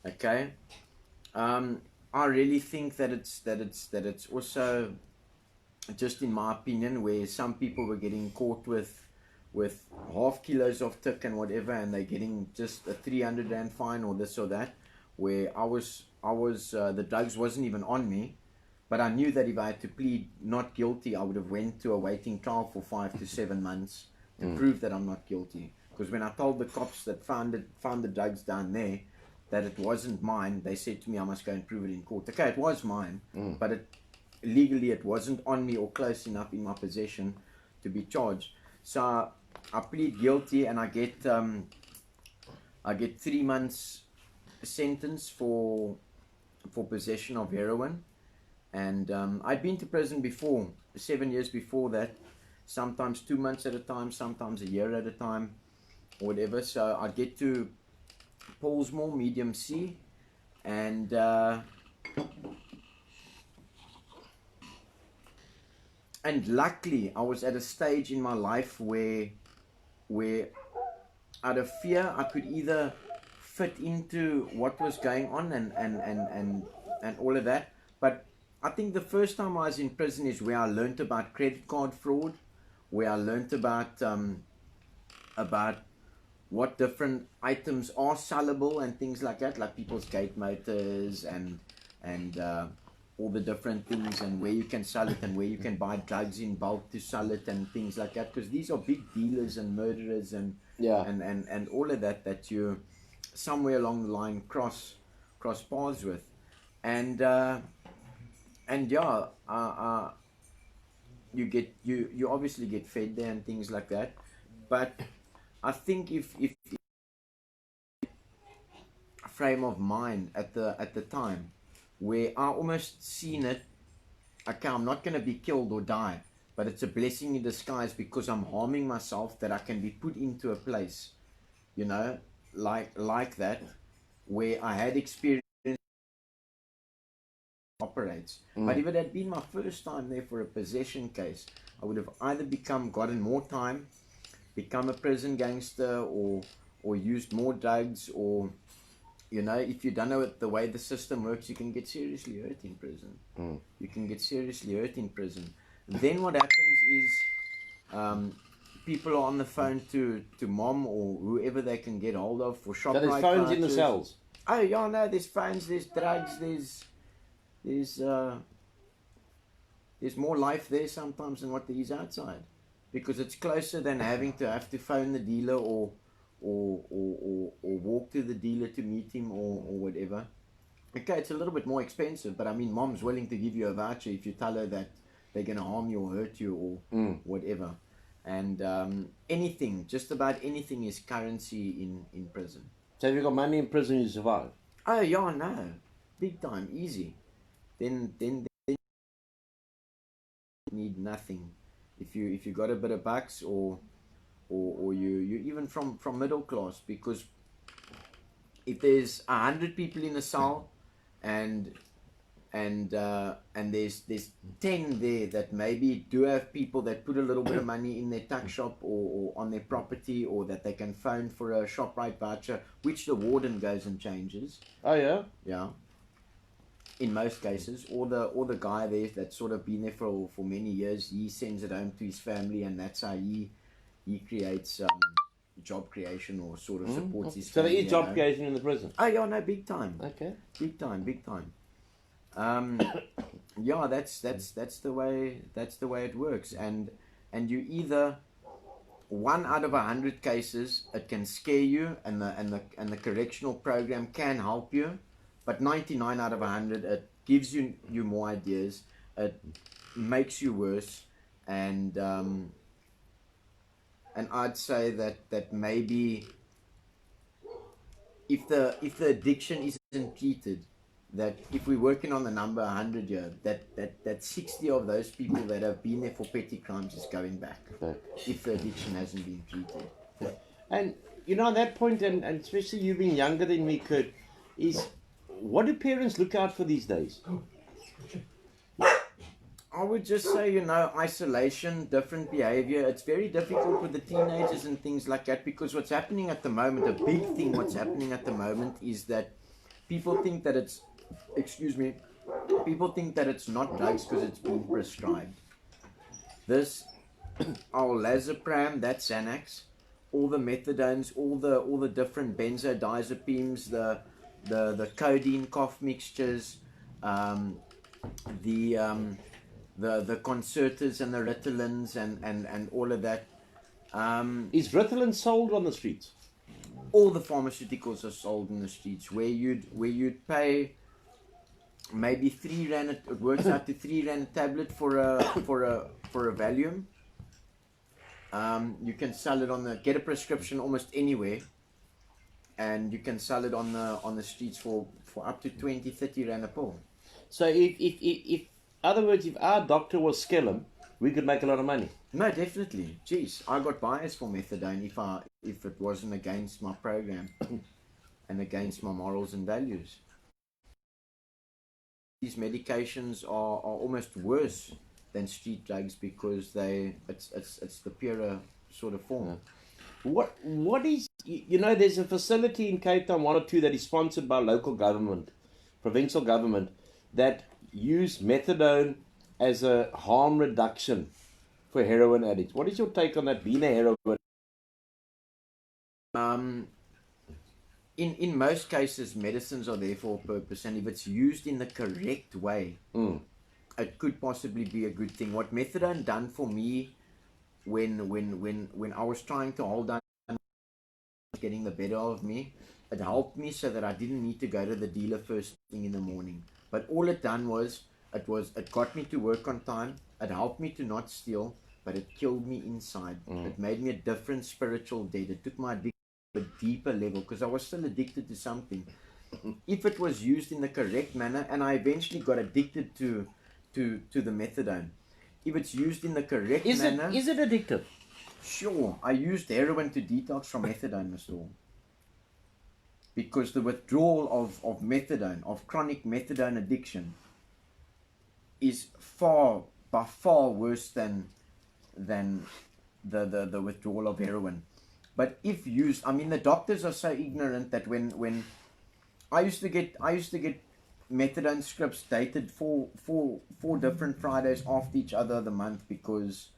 Okay. I really think that it's also, just in my opinion, where some people were getting caught with half kilos of tick and whatever, and they're getting just a 300 rand fine or this or that, where I was the drugs wasn't even on me, but I knew that if I had to plead not guilty, I would have went to a waiting trial for 5 to 7 months to prove that I'm not guilty, Because when I told the cops that found the drugs down there, that it wasn't mine, they said to me I must go and prove it in court. Okay, it was mine, but legally it wasn't on me or close enough in my possession to be charged. So I plead guilty, and I get 3 months sentence for possession of heroin. And I'd been to prison before, 7 years before that, sometimes 2 months at a time, sometimes a year at a time, or whatever. So I get to Paulsmore, medium C, and luckily I was at a stage in my life where out of fear I could either fit into what was going on and all of that. But I think the first time I was in prison is where I learned about credit card fraud, where I learned about what different items are sellable and things like that, like people's gate motors and all the different things, and where you can sell it and where you can buy drugs in bulk to sell it and things like that, because these are big dealers and murderers and all of that you somewhere along the line cross paths with, and you obviously get fed there and things like that. But I think if frame of mind at the time where I almost seen it, okay, I'm not going to be killed or die, but it's a blessing in disguise because I'm harming myself, that I can be put into a place, you know, like that, where I had experience operates. But if it had been my first time there for a possession case, I would have either gotten more time, become a prison gangster, or used more drugs, or, you know, if you don't know the way the system works, you can get seriously hurt in prison. You can get seriously hurt in prison. Then what happens is people are on the phone to mom or whoever they can get hold of for ShopRite. So there's phones in the cells? Oh yeah, no, there's phones, there's drugs, there's more life there sometimes than what there is outside, because it's closer than having to phone the dealer or walk to the dealer to meet him or whatever. Okay, it's a little bit more expensive, but I mean, mom's willing to give you a voucher if you tell her that they're going to harm you or hurt you or whatever. And anything, just about anything, is currency in prison. So if you got money in prison, you survive? Oh yeah, no, big time, easy. Then you need nothing. If you got a bit of bucks, or you even from middle class, because if there's 100 people in a cell and there's 10 there that maybe do have people that put a little bit of money in their tuck shop or on their property, or that they can phone for a ShopRite voucher, which the warden goes and changes. Oh yeah? Yeah. In most cases, or the guy there that's sort of been there for many years, he sends it home to his family, and that's how he creates job creation, or sort of supports his family. So there is job creation in the prison? Oh yeah, no, big time. Okay. Big time. Yeah, that's the way it works, and you either, 1 out of 100 cases it can scare you, and the correctional program can help you. But 99 out of 100, it gives you more ideas, it makes you worse, and I'd say that maybe if the addiction isn't treated, that if we're working on the number 100 here, that 60 of those people that have been there for petty crimes is going back, if the addiction hasn't been treated. And you know, on that point, and especially you being younger than me, Kurt, is, what do parents look out for these days? I would just say, you know, isolation, different behavior. It's very difficult with the teenagers and things like that, because what's happening at the moment, a big thing what's happening at the moment, is that people think that it's, people think that it's not drugs because it's been prescribed. This olazepam, that's Xanax, all the methadones, all the different benzodiazepines, the codeine cough mixtures, the concertas and the Ritalins and all of that. Is Ritalin sold on the streets? All the pharmaceuticals are sold in the streets where you'd pay maybe R3. It works out to R3 a tablet for a Valium. You can sell it get a prescription almost anywhere, and you can sell it on the streets for up to 20-30 a pill. So if other words, if our doctor was Skellum, we could make a lot of money. No, definitely. Jeez, I got bias for methadone if it wasn't against my program and against my morals and values. These medications are almost worse than street drugs because it's the purer sort of form. What is, there's a facility in Cape Town, one or two, that is sponsored by local government, provincial government, that use methadone as a harm reduction for heroin addicts. What is your take on that, being a heroin? In most cases, medicines are there for a purpose, and if it's used in the correct way, it could possibly be a good thing. What methadone done for me when I was trying to hold down getting the better of me, it helped me so that I didn't need to go to the dealer first thing in the morning. But all it done was it got me to work on time. It helped me to not steal, but it killed me inside. It made me a different spiritual dead. It took my addiction to a deeper level because I was still addicted to something. If it was used in the correct manner, and I eventually got addicted to the methadone. If it's used in the correct manner... Is it addictive? Sure. I used heroin to detox from methadone, Mr. Hall. Because the withdrawal of methadone, of chronic methadone addiction, is by far worse than the withdrawal of heroin. But if used, I mean, the doctors are so ignorant that when I used to get methadone scripts dated four different Fridays after each other the month because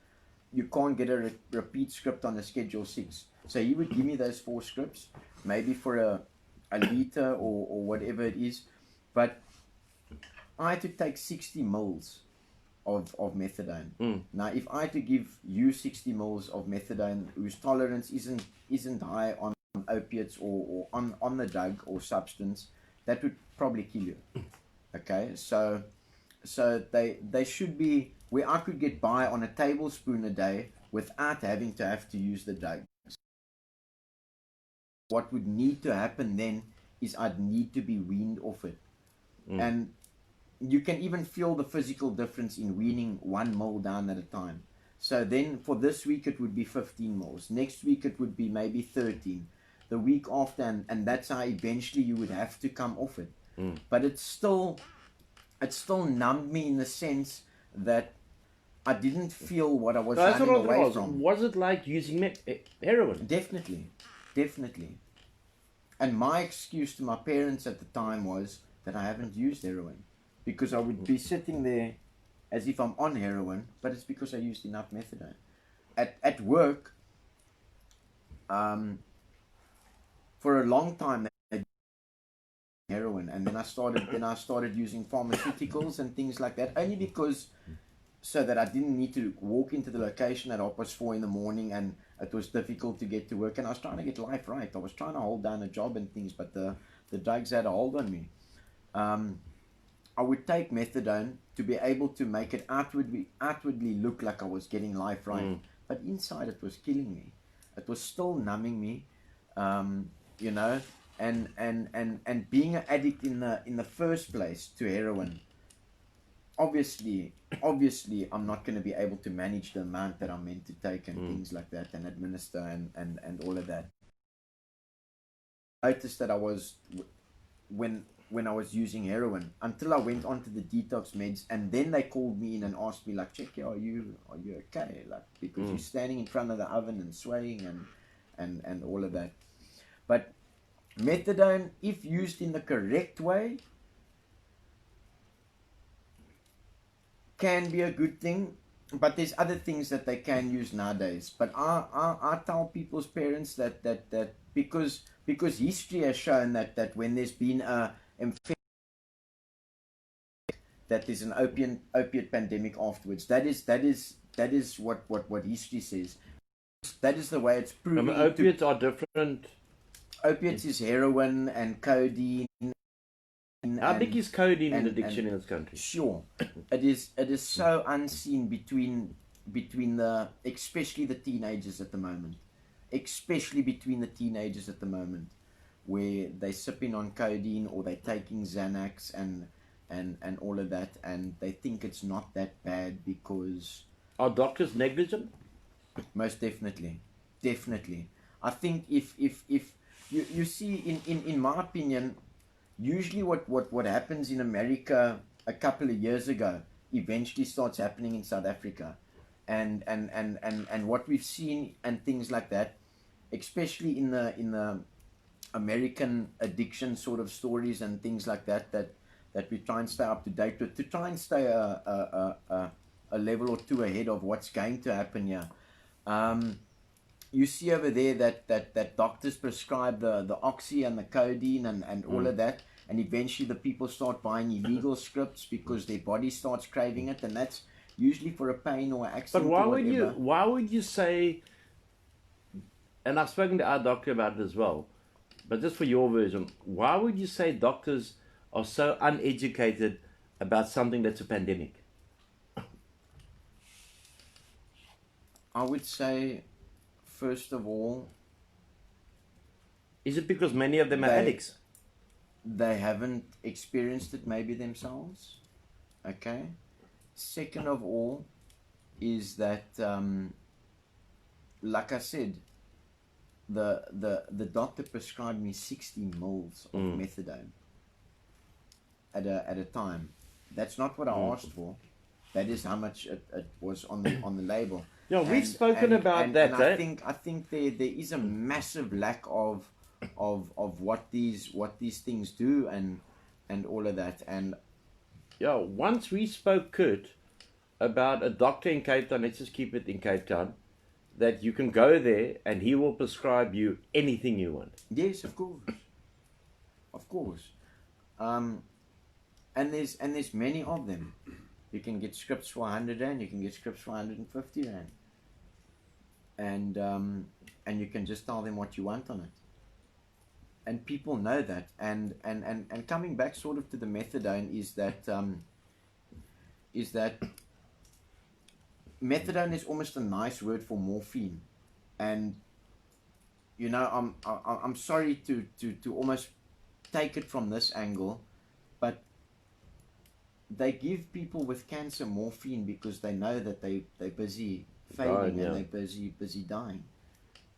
you can't get a repeat script on a Schedule 6. So he would give me those 4 scripts, maybe for a liter or whatever it is, but I had to take 60 mils of methadone. Now, if I had to give you 60 mils of methadone whose tolerance isn't high on opiates or on the drug or substance, that would probably kill you. Okay, so they should be where I could get by on a tablespoon a day without having to use the drug. What would need to happen then is I'd need to be weaned off it. And you can even feel the physical difference in weaning 1 mil down at a time. So then for this week it would be 15 mils. Next week it would be maybe 13. The week after, and that's how eventually you would have to come off it. But it still numbed me in the sense that I didn't feel what I was running away from. Was it like using heroin? Definitely. And my excuse to my parents at the time was that I haven't used heroin. Because I would be sitting there as if I'm on heroin, but it's because I used enough methadone. At work, for a long time, heroin, and then I started using pharmaceuticals and things like that, only because so that I didn't need to walk into the location at 4:30 in the morning, and it was difficult to get to work, and I was trying to get life right. I was trying to hold down a job and things, but the drugs had a hold on me. I would take methadone to be able to make it outwardly look like I was getting life right, but inside it was killing me. It was still numbing me, and being an addict in the first place to heroin. Obviously, I'm not going to be able to manage the amount that I'm meant to take and things like that, and administer and all of that. I noticed that I was when I was using heroin until I went onto the detox meds, and then they called me in and asked me like, "Check, are you okay?" Like, because you're standing in front of the oven and swaying and all of that. But methadone, if used in the correct way, can be a good thing, but there's other things that they can use nowadays. But I tell people's parents that because history has shown that when there's been a infection, that there's an opiate pandemic afterwards. That is what history says. that is the way it's proving. Opiates are different. Opiates is heroin and codeine. How big is codeine in addiction in this country? Sure, it is so unseen between the, especially the teenagers at the moment, where they're sipping on codeine or they're taking Xanax and all of that, and they think it's not that bad because... Are doctors negligent? Most definitely. I think if you see, in my opinion, usually what happens in America a couple of years ago eventually starts happening in South Africa, and what we've seen and things like that, especially in the American addiction sort of stories and things like that we try and stay up to date with, to try and stay a level or two ahead of what's going to happen here. You see over there that doctors prescribe the oxy and the codeine and all of that, and eventually the people start buying illegal scripts because their body starts craving it, and that's usually for a pain or accident. But why would you say, and I've spoken to our doctor about it as well, but just for your version, why would you say doctors are so uneducated about something that's a pandemic? I would say, first of all... Is it because many of them are addicts? They haven't experienced it maybe themselves. Okay? Second of all, is that, like I said, the doctor prescribed me 60 mils of methadone at a time. That's not what I asked for. That is how much it was on the label. Yeah, we've spoken about that. And I think there is a massive lack of what these things do and all of that. And yeah, once we spoke, Kurt, about a doctor in Cape Town. Let's just keep it in Cape Town. That you can go there and he will prescribe you anything you want. Yes, of course. And there's many of them. You can get scripts for 100 rand. You can get scripts for 150 rand. And you can just tell them what you want on it. And people know that. And coming back sort of to the methadone is that methadone is almost a nice word for morphine. And you know, I'm sorry to almost take it from this angle, but they give people with cancer morphine because they know that they're busy failing and they're busy dying.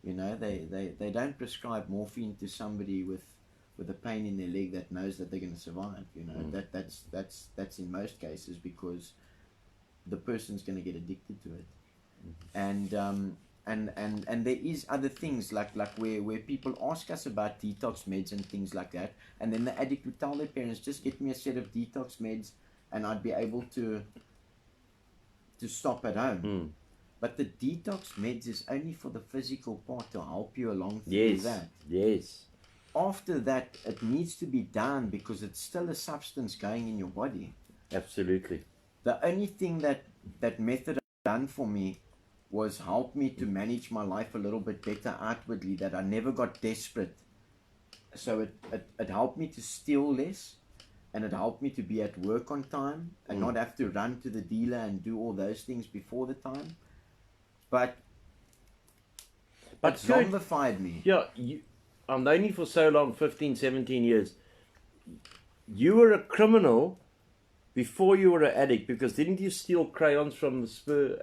You know, they don't prescribe morphine to somebody with a pain in their leg that knows that they're going to survive. You know, that's in most cases because the person's going to get addicted to it. And there is other things like where people ask us about detox meds and things like that, and then the addict would tell their parents, just get me a set of detox meds and I'd be able to stop at home. But the detox meds is only for the physical part to help you along through that. Yes. After that, it needs to be done because it's still a substance going in your body. Absolutely. The only thing that method done for me was help me to manage my life a little bit better outwardly, that I never got desperate. So it helped me to steal less, and it helped me to be at work on time and not have to run to the dealer and do all those things before the time. But it zombified me. Yeah, I've known you for so long, 15, 17 years. You were a criminal before you were an addict, because didn't you steal crayons from the Spur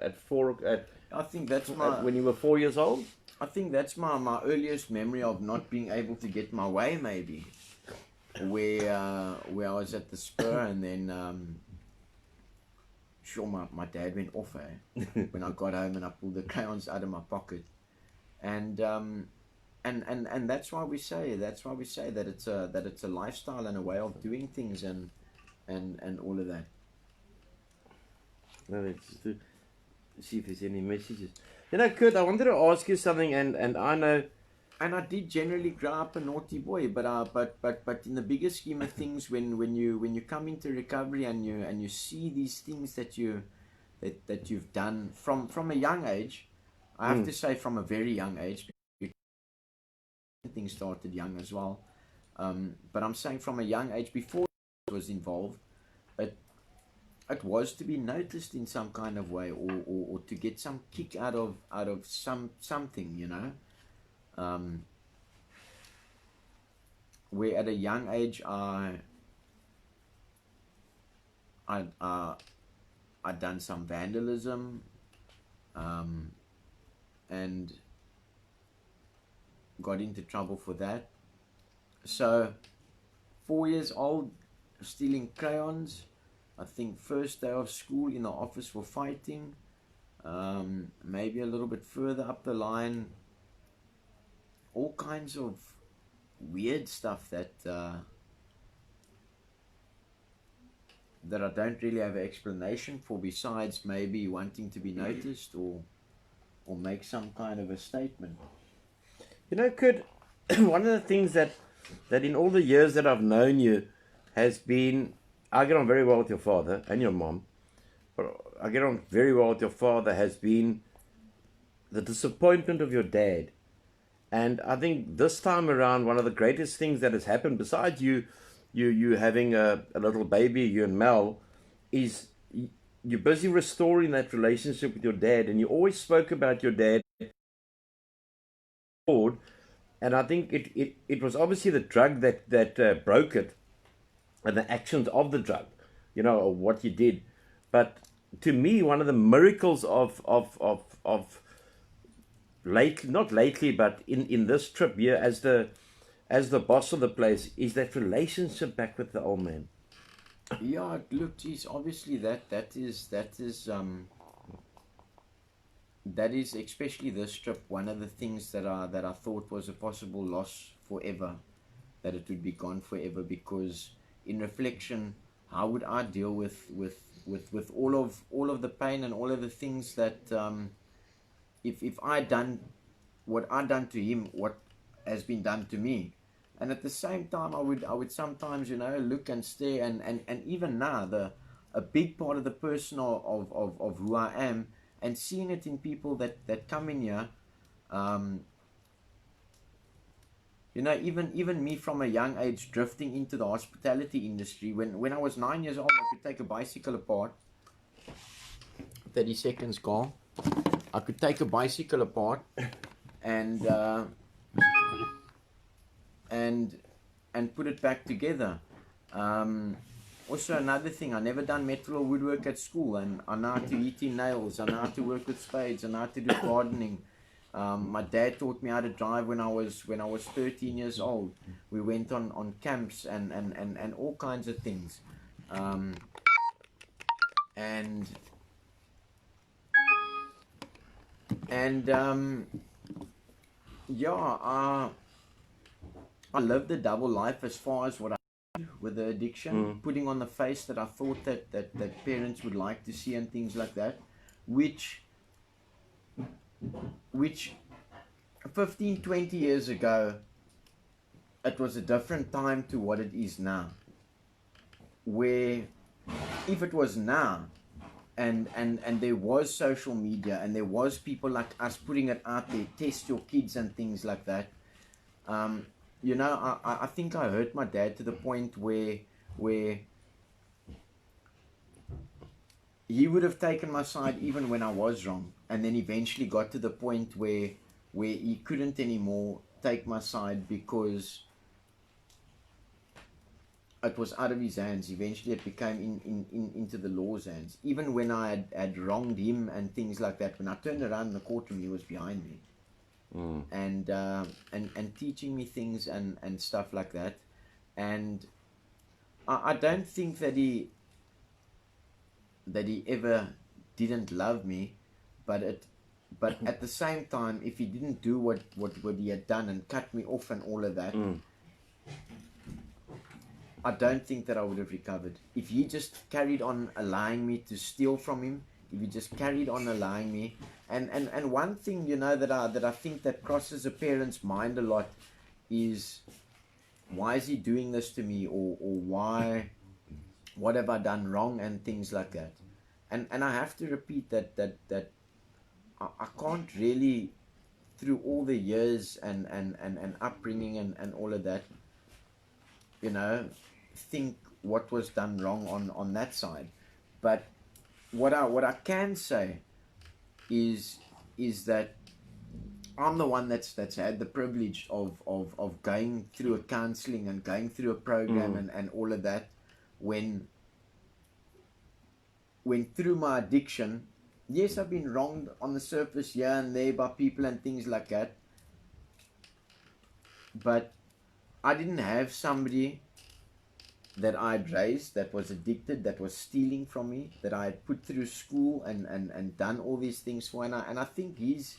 I think that's when you were 4 years old? I think that's my earliest memory of not being able to get my way, maybe. Where I was at the Spur, and then sure, my dad went off when I got home and I pulled the crayons out of my pocket, and that's why we say that it's a lifestyle and a way of doing things and all of that. No, just to see if there's any messages. You know, Kurt, I wanted to ask you something, and I know. And I did generally grow up a naughty boy, but in the bigger scheme of things, when you come into recovery and you see these things that you've done from a young age, I have to say from a very young age, because things started young as well. But I'm saying from a young age, before I was involved, it was to be noticed in some kind of way, or to get some kick out of something, you know. Where at a young age I'd done some vandalism, and got into trouble for that. So 4 years old, stealing crayons. I think first day of school in the office for fighting. Maybe a little bit further up the line, all kinds of weird stuff that I don't really have an explanation for, besides maybe wanting to be noticed or make some kind of a statement. You know, Kurt, one of the things that in all the years that I've known you has been, I get on very well with your father and your mom, but I get on very well with your father, has been the disappointment of your dad. And I think this time around, one of the greatest things that has happened, besides you having a little baby, you and Mel, is you're busy restoring that relationship with your dad. And you always spoke about your dad. And I think it was obviously the drug that broke it, and the actions of the drug, you know, or what you did. But to me, one of the miracles of not lately, but in this trip here, as the boss of the place, is that relationship back with the old man. Yeah, look, geez, obviously that is especially this trip, one of the things that I thought was a possible loss forever, that it would be gone forever, because in reflection, how would I deal with all of the pain and all of the things that if I done what I done to him, what has been done to me. And at the same time, I would sometimes, you know, look and stare, and even now, a big part of the person of who I am, and seeing it in people that come in here, you know, even me from a young age drifting into the hospitality industry. When I was 9 years old, I could take a bicycle apart. 30 seconds, Carl. I could take a bicycle apart and put it back together. Also, another thing, I never done metal or woodwork at school, and I know how to heat in nails, I know how to work with spades, I know how to do gardening. My dad taught me how to drive when I was 13 years old. We went on camps and all kinds of things. Yeah, I lived a double life as far as what I did with the addiction, putting on the face that I thought that parents would like to see and things like that, which 15, 20 years ago, it was a different time to what it is now. Where if it was now, and there was social media, and there was people like us putting it out there, test your kids and things like that, you know, I think I hurt my dad to the point where he would have taken my side even when I was wrong, and then eventually got to the point where he couldn't anymore take my side because it was out of his hands. Eventually it became into the law's hands. Even when I had wronged him and things like that, when I turned around in the courtroom, he was behind me. And teaching me things and stuff like that. And I don't think that he ever didn't love me, but at the same time, if he didn't do what he had done and cut me off and all of that, I don't think that I would have recovered. If he just carried on allowing me to steal from him, if he just carried on allowing me, and one thing, you know, that I think that crosses a parent's mind a lot is, why is he doing this to me, or why, what have I done wrong and things like that. And I have to repeat that I can't really, through all the years and upbringing and all of that, think what was done wrong on that side. But what I can say is that I'm the one that's had the privilege of going through a counseling and going through a program and all of that when through my addiction. Yes, I've been wronged on the surface here and there by people and things like that, but I didn't have somebody that I'd raised that was addicted, that was stealing from me, that I had put through school and done all these things for, and I think his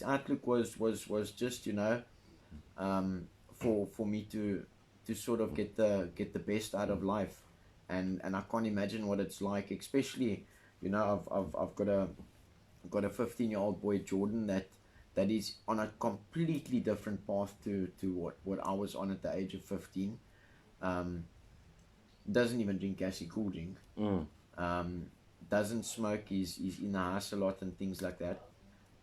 outlook was just for me to sort of get the best out of life, and I can't imagine what it's like, especially I've got a 15-year-old boy, Jordan, that is on a completely different path to what I was on at the age of 15. Doesn't even drink gassy cool drink. Doesn't smoke. He's in the house a lot and things like that.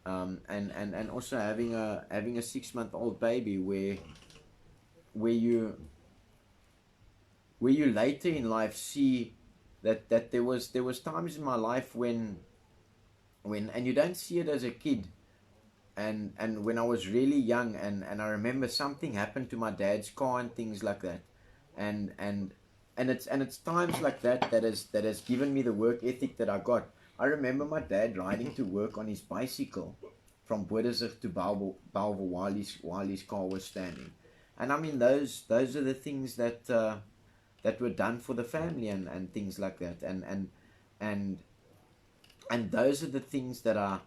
And also having a 6-month-old baby where you later in life see that there was times in my life when and you don't see it as a kid, and when I was really young, and I remember something happened to my dad's car and things like that, and it's times like that has given me the work ethic that I got. I remember my dad riding to work on his bicycle from Boersig to Bellville while his car was standing, and I mean those are the things that were done for the family and things like that, and those are the things that I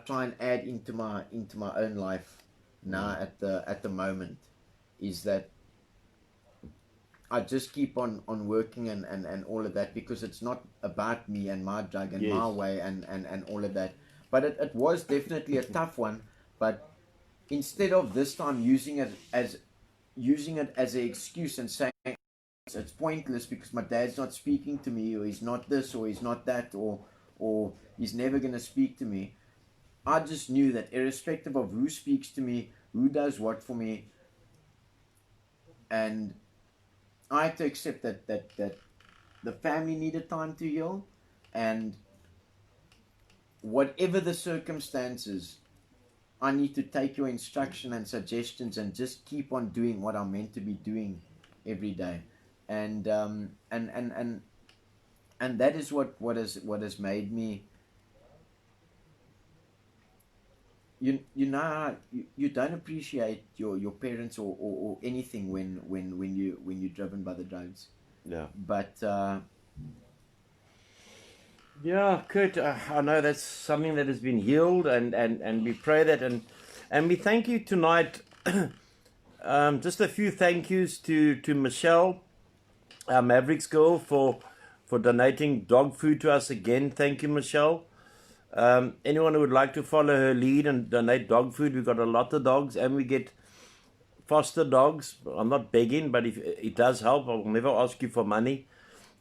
try and add into my own life now at the moment, is that I just keep on working and all of that, because it's not about me and my drug and my way and all of that. But it was definitely a tough one. But instead of this time using it as an excuse and saying it's pointless because my dad's not speaking to me, or he's not this, or he's not that, or he's never going to speak to me, I just knew that irrespective of who speaks to me, who does what for me, and I had to accept that the family needed time to heal, and whatever the circumstances, I need to take your instruction and suggestions and just keep on doing what I'm meant to be doing every day, and that is what has made me. You don't appreciate your parents or anything when you're driven by the drugs. Yeah. But yeah, Kurt, I know that's something that has been healed, and we pray that, and we thank you tonight. Just a few thank yous to Michelle, our Mavericks girl, for donating dog food to us again. Thank you, Michelle. Anyone who would like to follow her lead and donate dog food, we've got a lot of dogs, and we get foster dogs. I'm not begging, but if it does help, I will never ask you for money.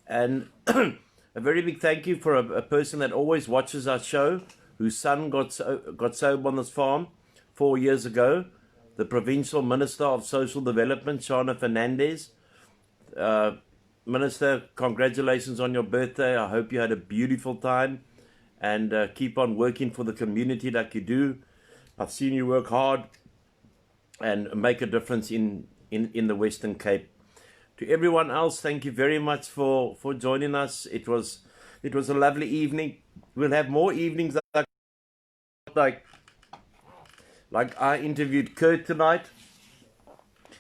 And a very big thank you for a person that always watches our show, whose son got sober on this farm 4 years ago, the Provincial Minister of Social Development, Shana Fernandez. Minister, congratulations on your birthday. I hope you had a beautiful time, and keep on working for the community like you do. I've seen you work hard and make a difference in the Western Cape. To everyone else, thank you very much for joining us. It was a lovely evening. We'll have more evenings like I interviewed Kurt tonight.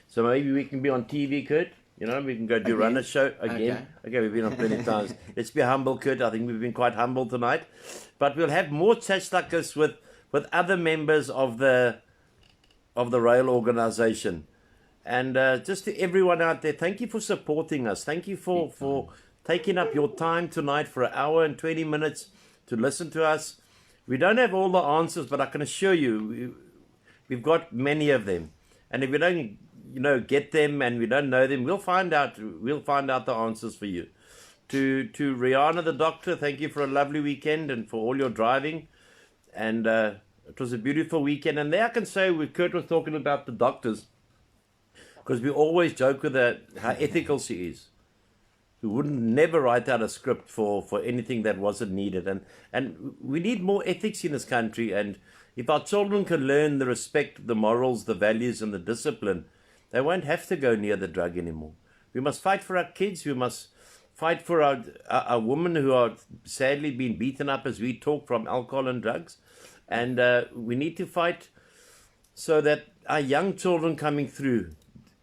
So maybe we can be on TV, Kurt. We can go do run a show again. Okay, we've been on plenty of times. Let's be humble, Kurt. I think we've been quite humble tonight. But we'll have more chats like this with other members of the RAEL organization. And just to everyone out there, thank you for supporting us. Thank you for taking up your time tonight for 1 hour and 20 minutes to listen to us. We don't have all the answers, but I can assure you, we've got many of them. And if we don't get them and we don't know them, we'll find out the answers for you. To Rihanna the doctor, thank you for a lovely weekend and for all your driving. it was a beautiful weekend. And there I can say, Kurt was talking about the doctors, because we always joke with her how ethical she is. We wouldn't never write out a script for anything that wasn't needed. And we need more ethics in this country. And if our children can learn the respect, the morals, the values, and the discipline, they won't have to go near the drug anymore. We must fight for our kids. We must fight for our women who are sadly being beaten up as we talk from alcohol and drugs. And we need to fight so that our young children coming through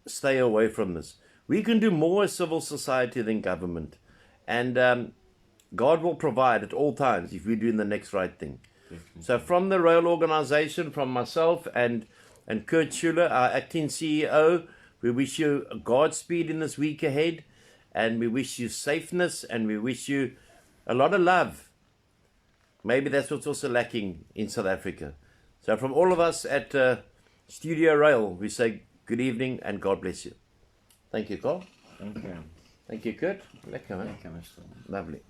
stay away from this. We can do more as civil society than government. And God will provide at all times if we're doing the next right thing. Definitely. So from the RAEL organization, from myself and Kurt Schuler, our acting CEO, we wish you Godspeed in this week ahead. And we wish you safeness, and we wish you a lot of love. Maybe that's what's also lacking in South Africa. So from all of us at Studio RAEL, we say good evening and God bless you. Thank you, Carl. Thank you. Thank you, Kurt. Lekker, man. Lekker, Mr. Lovely.